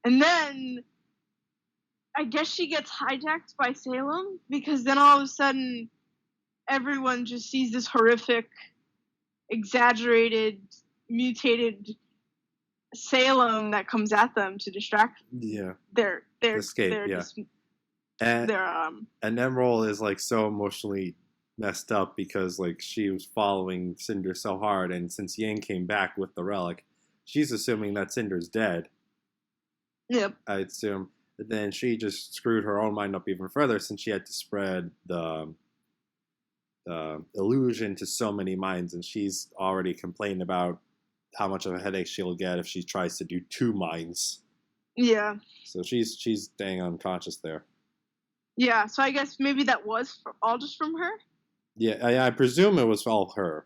and then I guess she gets hijacked by Salem, because then all of a sudden everyone just sees this horrific, exaggerated, mutated Salem that comes at them to distract their escape. And Emerald is like so emotionally messed up because like she was following Cinder so hard, and since Yang came back with the relic, she's assuming that Cinder's dead. Yep. I assume. But then she just screwed her own mind up even further, since she had to spread the illusion to so many minds, and she's already complained about how much of a headache she'll get if she tries to do 2 minds. Yeah. So she's dang unconscious there. Yeah, so I guess maybe that was all just from her? Yeah, I presume it was all her.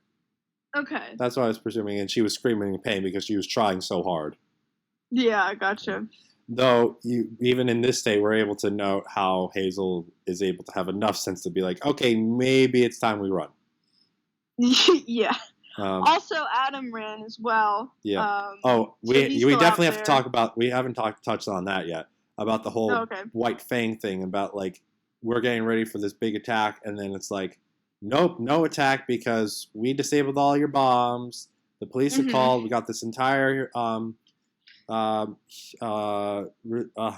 Okay. That's what I was presuming, and she was screaming in pain because she was trying so hard. Yeah, I gotcha. Though, even in this state, we're able to note how Hazel is able to have enough sense to be like, okay, maybe it's time we run. Yeah. Also, Adam ran as well. Yeah. We definitely have to talk about, we haven't touched on that yet, about the whole White Fang thing, about like, we're getting ready for this big attack, and then it's like, nope, no attack because we disabled all your bombs. The police are called. We got this entire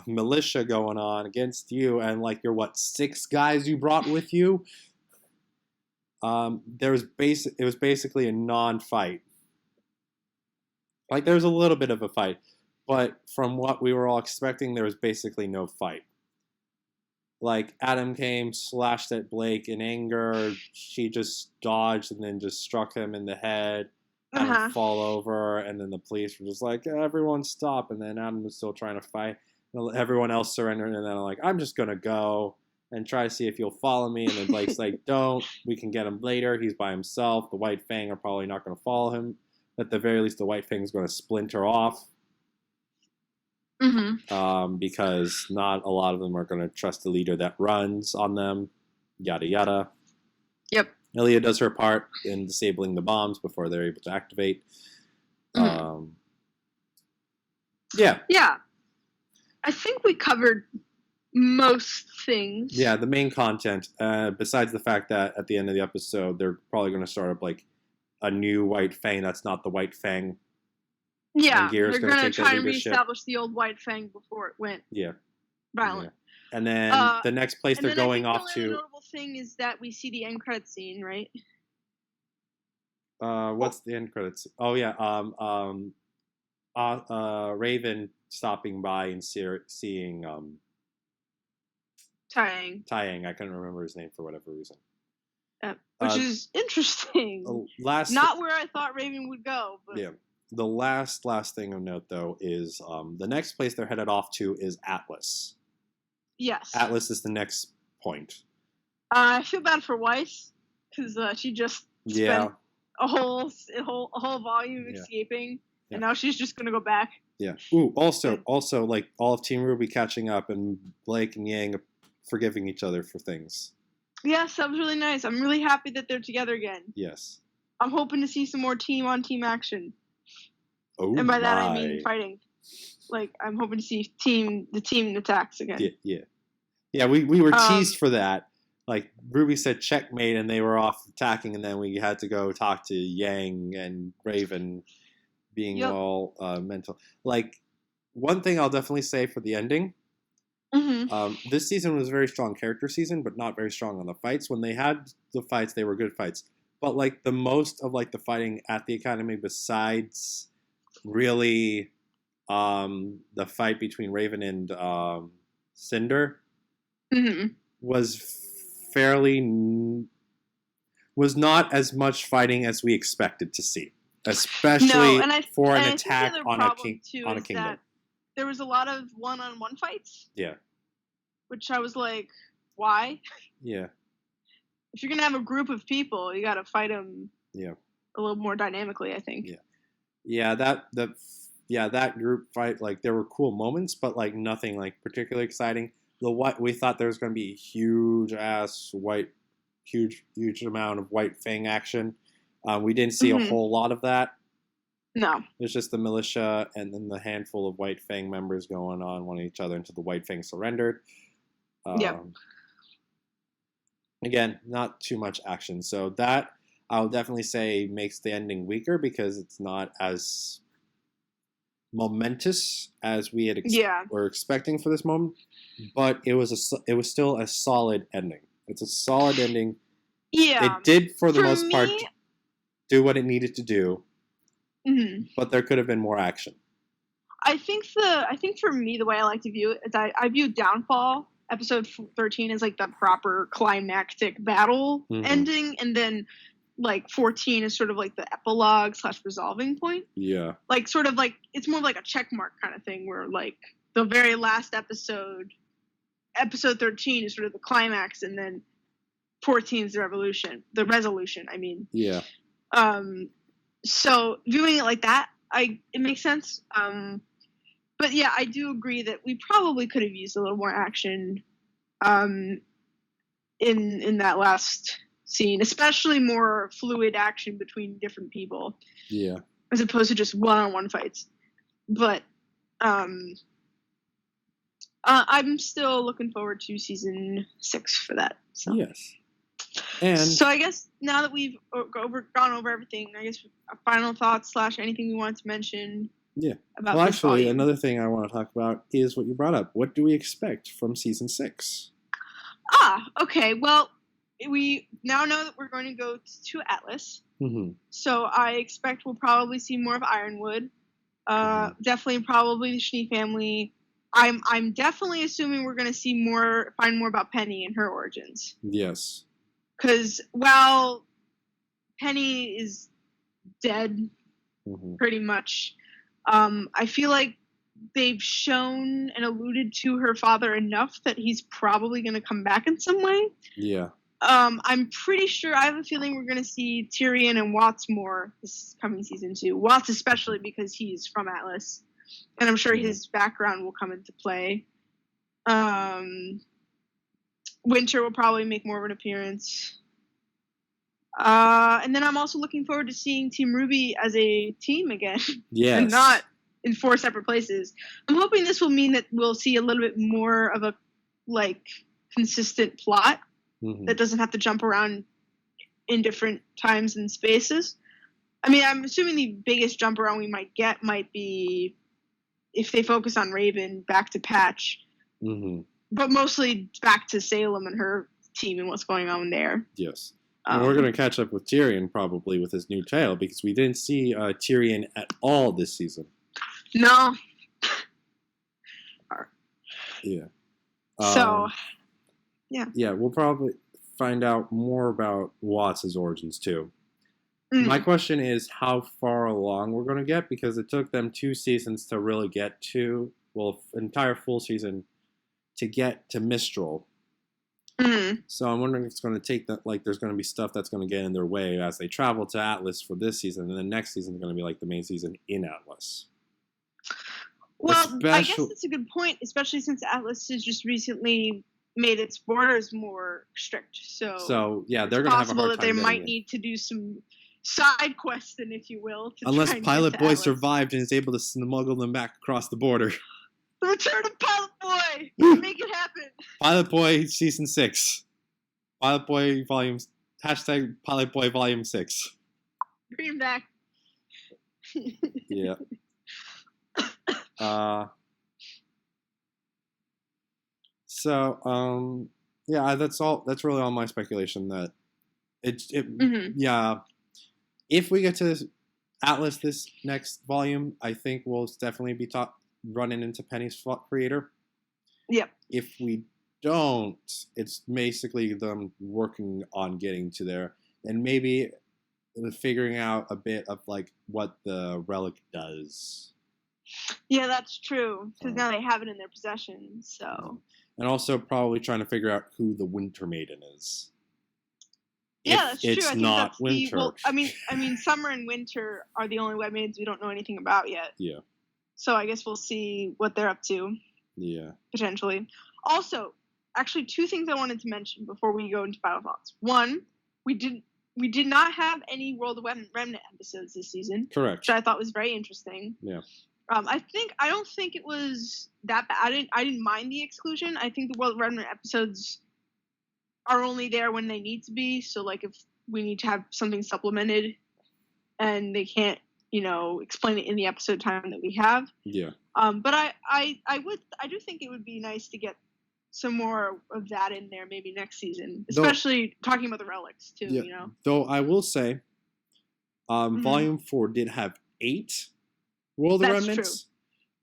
militia going on against you, and like you're what, 6 guys you brought with you? It was basically a non-fight. Like there was a little bit of a fight, but from what we were all expecting, there was basically no fight. Like Adam came, slashed at Blake in anger. She just dodged and then just struck him in the head. Adam fall over, and then the police were just like, everyone stop. And then Adam was still trying to fight. Everyone else surrendered, and then I'm like, I'm just gonna go and try to see if you'll follow me. And then Blake's like, don't. We can get him later. He's by himself. The White Fang are probably not going to follow him. At the very least, the White Fang is going to splinter off. Because not a lot of them are going to trust the leader that runs on them. Yada, yada. Yep. Elia does her part in disabling the bombs before they're able to activate. Yeah. Yeah. I think we covered most things. Yeah, the main content, besides the fact that at the end of the episode, they're probably going to start up like a new White Fang that's not the White Fang. Yeah, they're going to try and reestablish the old White Fang before it went violent. Yeah. And then the next place they're going off to... The notable thing is that we see the end credits scene, right? What's the end credits? Oh, yeah. Raven stopping by and seeing... Taeyang. I couldn't remember his name for whatever reason. Which is interesting. Not where I thought Raven would go. But. Yeah. The last thing of note, though, is the next place they're headed off to is Atlas. Yes. Atlas is the next point. I feel bad for Weiss, because she just spent a whole volume escaping, and now she's just going to go back. Yeah. Ooh, also, like, all of Team RWBY catching up, and Blake and Yang forgiving each other for things. Yes, that was really nice. I'm really happy that they're together again. Yes. I'm hoping to see some more team-on-team action. Oh, and by that I mean fighting. Like, I'm hoping to see the team attacks again. Yeah, we were teased for that. Like, RWBY said checkmate, and they were off attacking, and then we had to go talk to Yang and Raven being all mental. Like, one thing I'll definitely say for the ending, this season was a very strong character season, but not very strong on the fights. When they had the fights, they were good fights. But, like, the most of, like, the fighting at the Academy, besides really the fight between Raven and Cinder, was not as much fighting as we expected to see, especially for an attack on a kingdom. There was a lot of one-on-one fights. Yeah. Which I was like, why? Yeah. If you're gonna have a group of people, you gotta fight them. Yeah. A little more dynamically, I think. Yeah. Yeah. That group fight, like, there were cool moments, but like nothing like particularly exciting. We thought there was going to be a huge ass White huge amount of White Fang action. We didn't see a whole lot of that. No. There's just the militia and then the handful of White Fang members going on one each other until the White Fang surrendered. Yep. Again, not too much action. So that, I'll definitely say, makes the ending weaker because it's not as momentous as we had were expecting for this moment. But it was still a solid ending. It's a solid ending. Yeah. It did, for the most part, do what it needed to do. But there could have been more action. I think for me, the way I like to view it is I view Downfall episode 13 as like the proper climactic battle ending, and then like 14 is sort of like the epilogue / resolving point. Yeah. Like sort of like it's more like a check mark kind of thing where like the very last episode 13 is sort of the climax, and then 14 is the resolution. I mean. Yeah. So viewing it like that, it makes sense. But yeah, I do agree that we probably could have used a little more action, in that last scene, especially more fluid action between different people. Yeah. As opposed to just one-on-one fights. But I'm still looking forward to season 6 for that. So. Yes. And so I guess now that we've gone over everything, I guess final thoughts / anything we wanted to mention. Yeah. About well, this actually, volume. another thing I want to talk about is what you brought up. What do we expect from season 6? Okay. Well, we now know that we're going to go to Atlas. So I expect we'll probably see more of Ironwood. Definitely, probably the Schnee family. I'm definitely assuming we're going to find more about Penny and her origins. Yes. Because while Penny is dead, pretty much, I feel like they've shown and alluded to her father enough that he's probably going to come back in some way. Yeah. I'm pretty sure, I have a feeling we're going to see Tyrion and Watts more this coming season too. Watts especially because he's from Atlas. And I'm sure his background will come into play. Winter will probably make more of an appearance. And then I'm also looking forward to seeing Team RWBY as a team again. Yes. And not in 4 separate places. I'm hoping this will mean that we'll see a little bit more of a consistent plot that doesn't have to jump around in different times and spaces. I mean, I'm assuming the biggest jump around we might get might be if they focus on Raven, back to Patch. But mostly back to Salem and her team and what's going on there. Yes. And we're going to catch up with Tyrion probably with his new tale because we didn't see Tyrion at all this season. No. Yeah. So, yeah. Yeah, we'll probably find out more about Watts' origins too. My question is how far along we're going to get because it took them 2 seasons to really get to, entire full season to get to Mistral. So I'm wondering if it's going to take that, there's going to be stuff that's going to get in their way as they travel to Atlas for this season, and the next season is going to be like the main season in Atlas. Well, I guess that's a good point, especially since Atlas has just recently made its borders more strict. So yeah, they're going to have a hard time that they might need to do some side questing, if you will. Unless Pilot Boy survived and is able to smuggle them back across the border. The return of Pilot Boy! Make it happen! Pilot Boy Season 6. Pilot Boy Volume... # Pilot Boy Volume 6. Bring him back. Yeah. Yeah, that's all. That's really all my speculation. That yeah. If we get to Atlas this next volume, I think we'll definitely be running into Penny's creator. Yep. If we don't, it's basically them working on getting to there, and maybe figuring out a bit of what the relic does. Yeah, that's true. Because now they have it in their possession. So. And also probably trying to figure out who the Winter Maiden is. Yeah, that's true. It's not Winter. I mean, Summer and Winter are the only Web Maidens we don't know anything about yet. Yeah. So I guess we'll see what they're up to. Yeah. Potentially. Also, actually two things I wanted to mention before we go into final thoughts. One, we did not have any World of Remnant episodes this season, Correct. which I thought was very interesting. Yeah. I don't think it was that bad. I didn't mind the exclusion. I think the World of Remnant episodes are only there when they need to be. So like if we need to have something supplemented, and they can't, explain it in the episode time that we have. Yeah. But I do think it would be nice to get some more of that in there maybe next season, especially talking about the relics too. Yeah. Though I will say, Volume 4 did have 8 World of Remnants.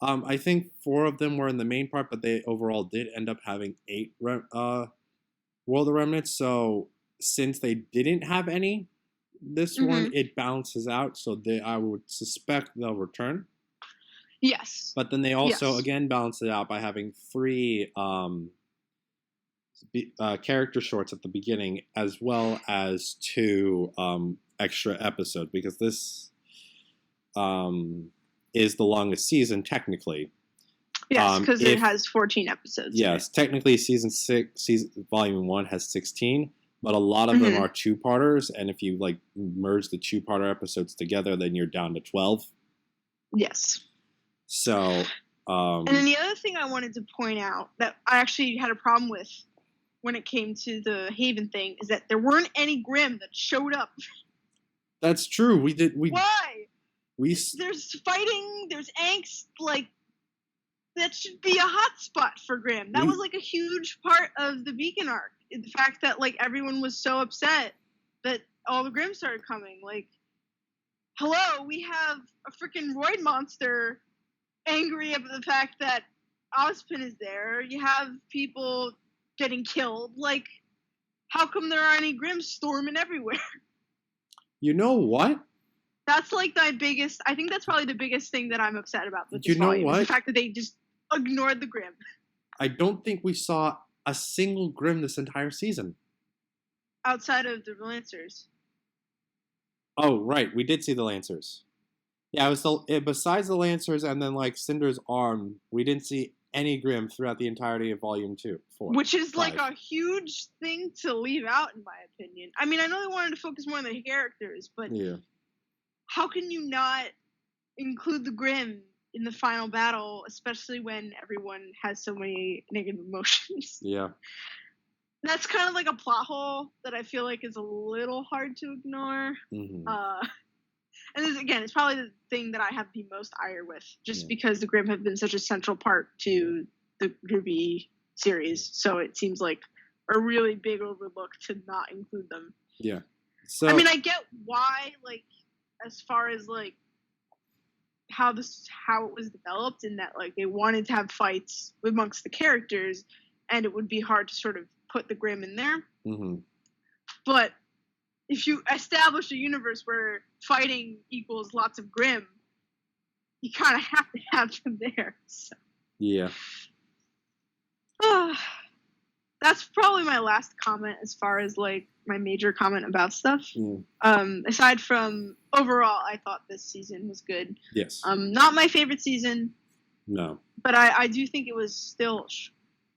True. I think 4 of them were in the main part, but they overall did end up having 8 World of Remnants. So since they didn't have any, this one, it balances out. So I would suspect they'll return. Yes. But then they also, again, balance it out by having 3 character shorts at the beginning, as well as 2 extra episodes, because this is the longest season, technically. Yes, because it has 14 episodes. Yes, technically Volume 1 has 16, but a lot of them are 2-parters, and if you merge the 2-parter episodes together, then you're down to 12. Yes. So, and then the other thing I wanted to point out that I actually had a problem with when it came to the Haven thing is that there weren't any Grimm that showed up. That's true. Why? There's fighting, there's angst, that should be a hot spot for Grimm. That was a huge part of the Beacon arc. The fact that everyone was so upset that all the Grimm started coming. Hello, we have a freaking Roid monster angry about the fact that Ozpin is there. You have people getting killed. How come there aren't any Grimm storming everywhere? You know what? That's my biggest. I think that's probably the biggest thing that I'm upset about with this You know volume, what? is the fact that they just ignored the Grimm. I don't think we saw a single Grimm this entire season. Outside of the Lancers. Oh, right. We did see the Lancers. Yeah, it was besides the Lancers and then Cinder's arm, we didn't see any Grimm throughout the entirety of Volume 4. Which is 5. a huge thing to leave out, in my opinion. I mean, I know they wanted to focus more on the characters, but how can you not include the Grimm in the final battle, especially when everyone has so many negative emotions? Yeah. That's kind of a plot hole that I feel is a little hard to ignore. Mm-hmm. And this, again, it's probably the thing that I have the most ire with, just because the Grimm have been such a central part to the RWBY series. So it seems like a really big overlook to not include them. Yeah. So I mean, I get why, as far as how it was developed, in that they wanted to have fights amongst the characters, and it would be hard to sort of put the Grimm in there. Mm-hmm. But if you establish a universe where fighting equals lots of Grimm, you kind of have to have them there. So. Yeah. That's probably my last comment as far as my major comment about stuff. Mm. Aside from overall, I thought this season was good. Yes. Not my favorite season. No. But I do think it was still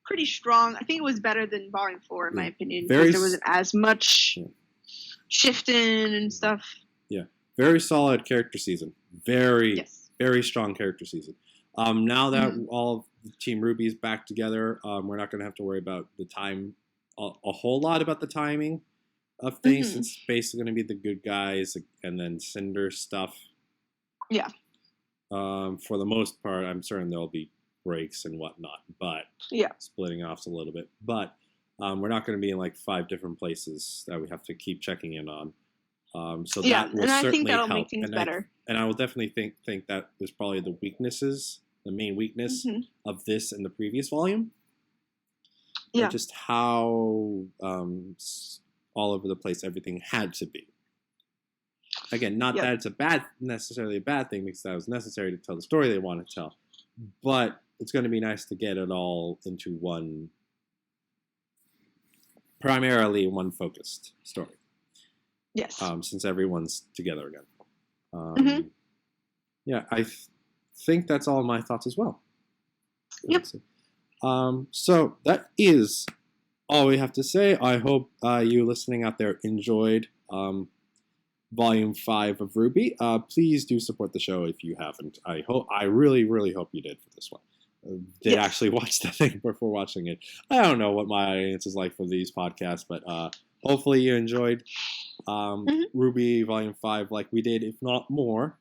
pretty strong. I think it was better than Volume 4 in my opinion, because there wasn't as much shifting and stuff. Yeah. Very solid character season. Very strong character season. Now that all of the Team RWBY is back together, we're not going to have to worry about the time, a whole lot about the timing of things. It's basically going to be the good guys and then Cinder stuff. Yeah. For the most part, I'm certain there'll be breaks and whatnot, but splitting off a little bit. But we're not going to be in 5 different places that we have to keep checking in on. So that will and I certainly think that'll help. make things better. And I will definitely think that is probably the main weakness of this and the previous volume. Yeah. Just how all over the place everything had to be. Again, not that it's necessarily a bad thing, because that was necessary to tell the story they want to tell. But it's going to be nice to get it all into primarily one focused story. Yes. Since everyone's together again. Yeah, I think that's all my thoughts as well. Yep. So that is all we have to say, I hope you listening out there enjoyed Volume 5 of RWBY. Please do support the show if you haven't. I really, really hope you did for this one. Did actually watch the thing before watching it. I don't know what my audience is like for these podcasts, but hopefully you enjoyed RWBY Volume 5 like we did, if not more.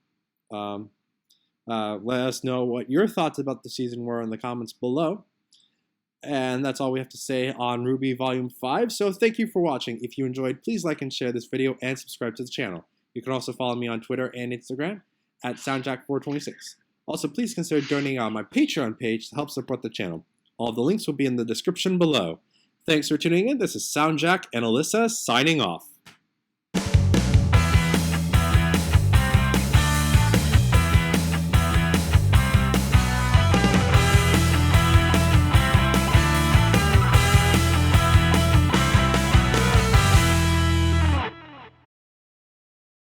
Let us know what your thoughts about the season were in the comments below. And that's all we have to say on RWBY Volume 5. So thank you for watching. If you enjoyed, please like and share this video and subscribe to the channel. You can also follow me on Twitter and Instagram at SoundJack426. Also, please consider joining on my Patreon page to help support the channel. All the links will be in the description below. Thanks for tuning in. This is SoundJack and Alyssa signing off.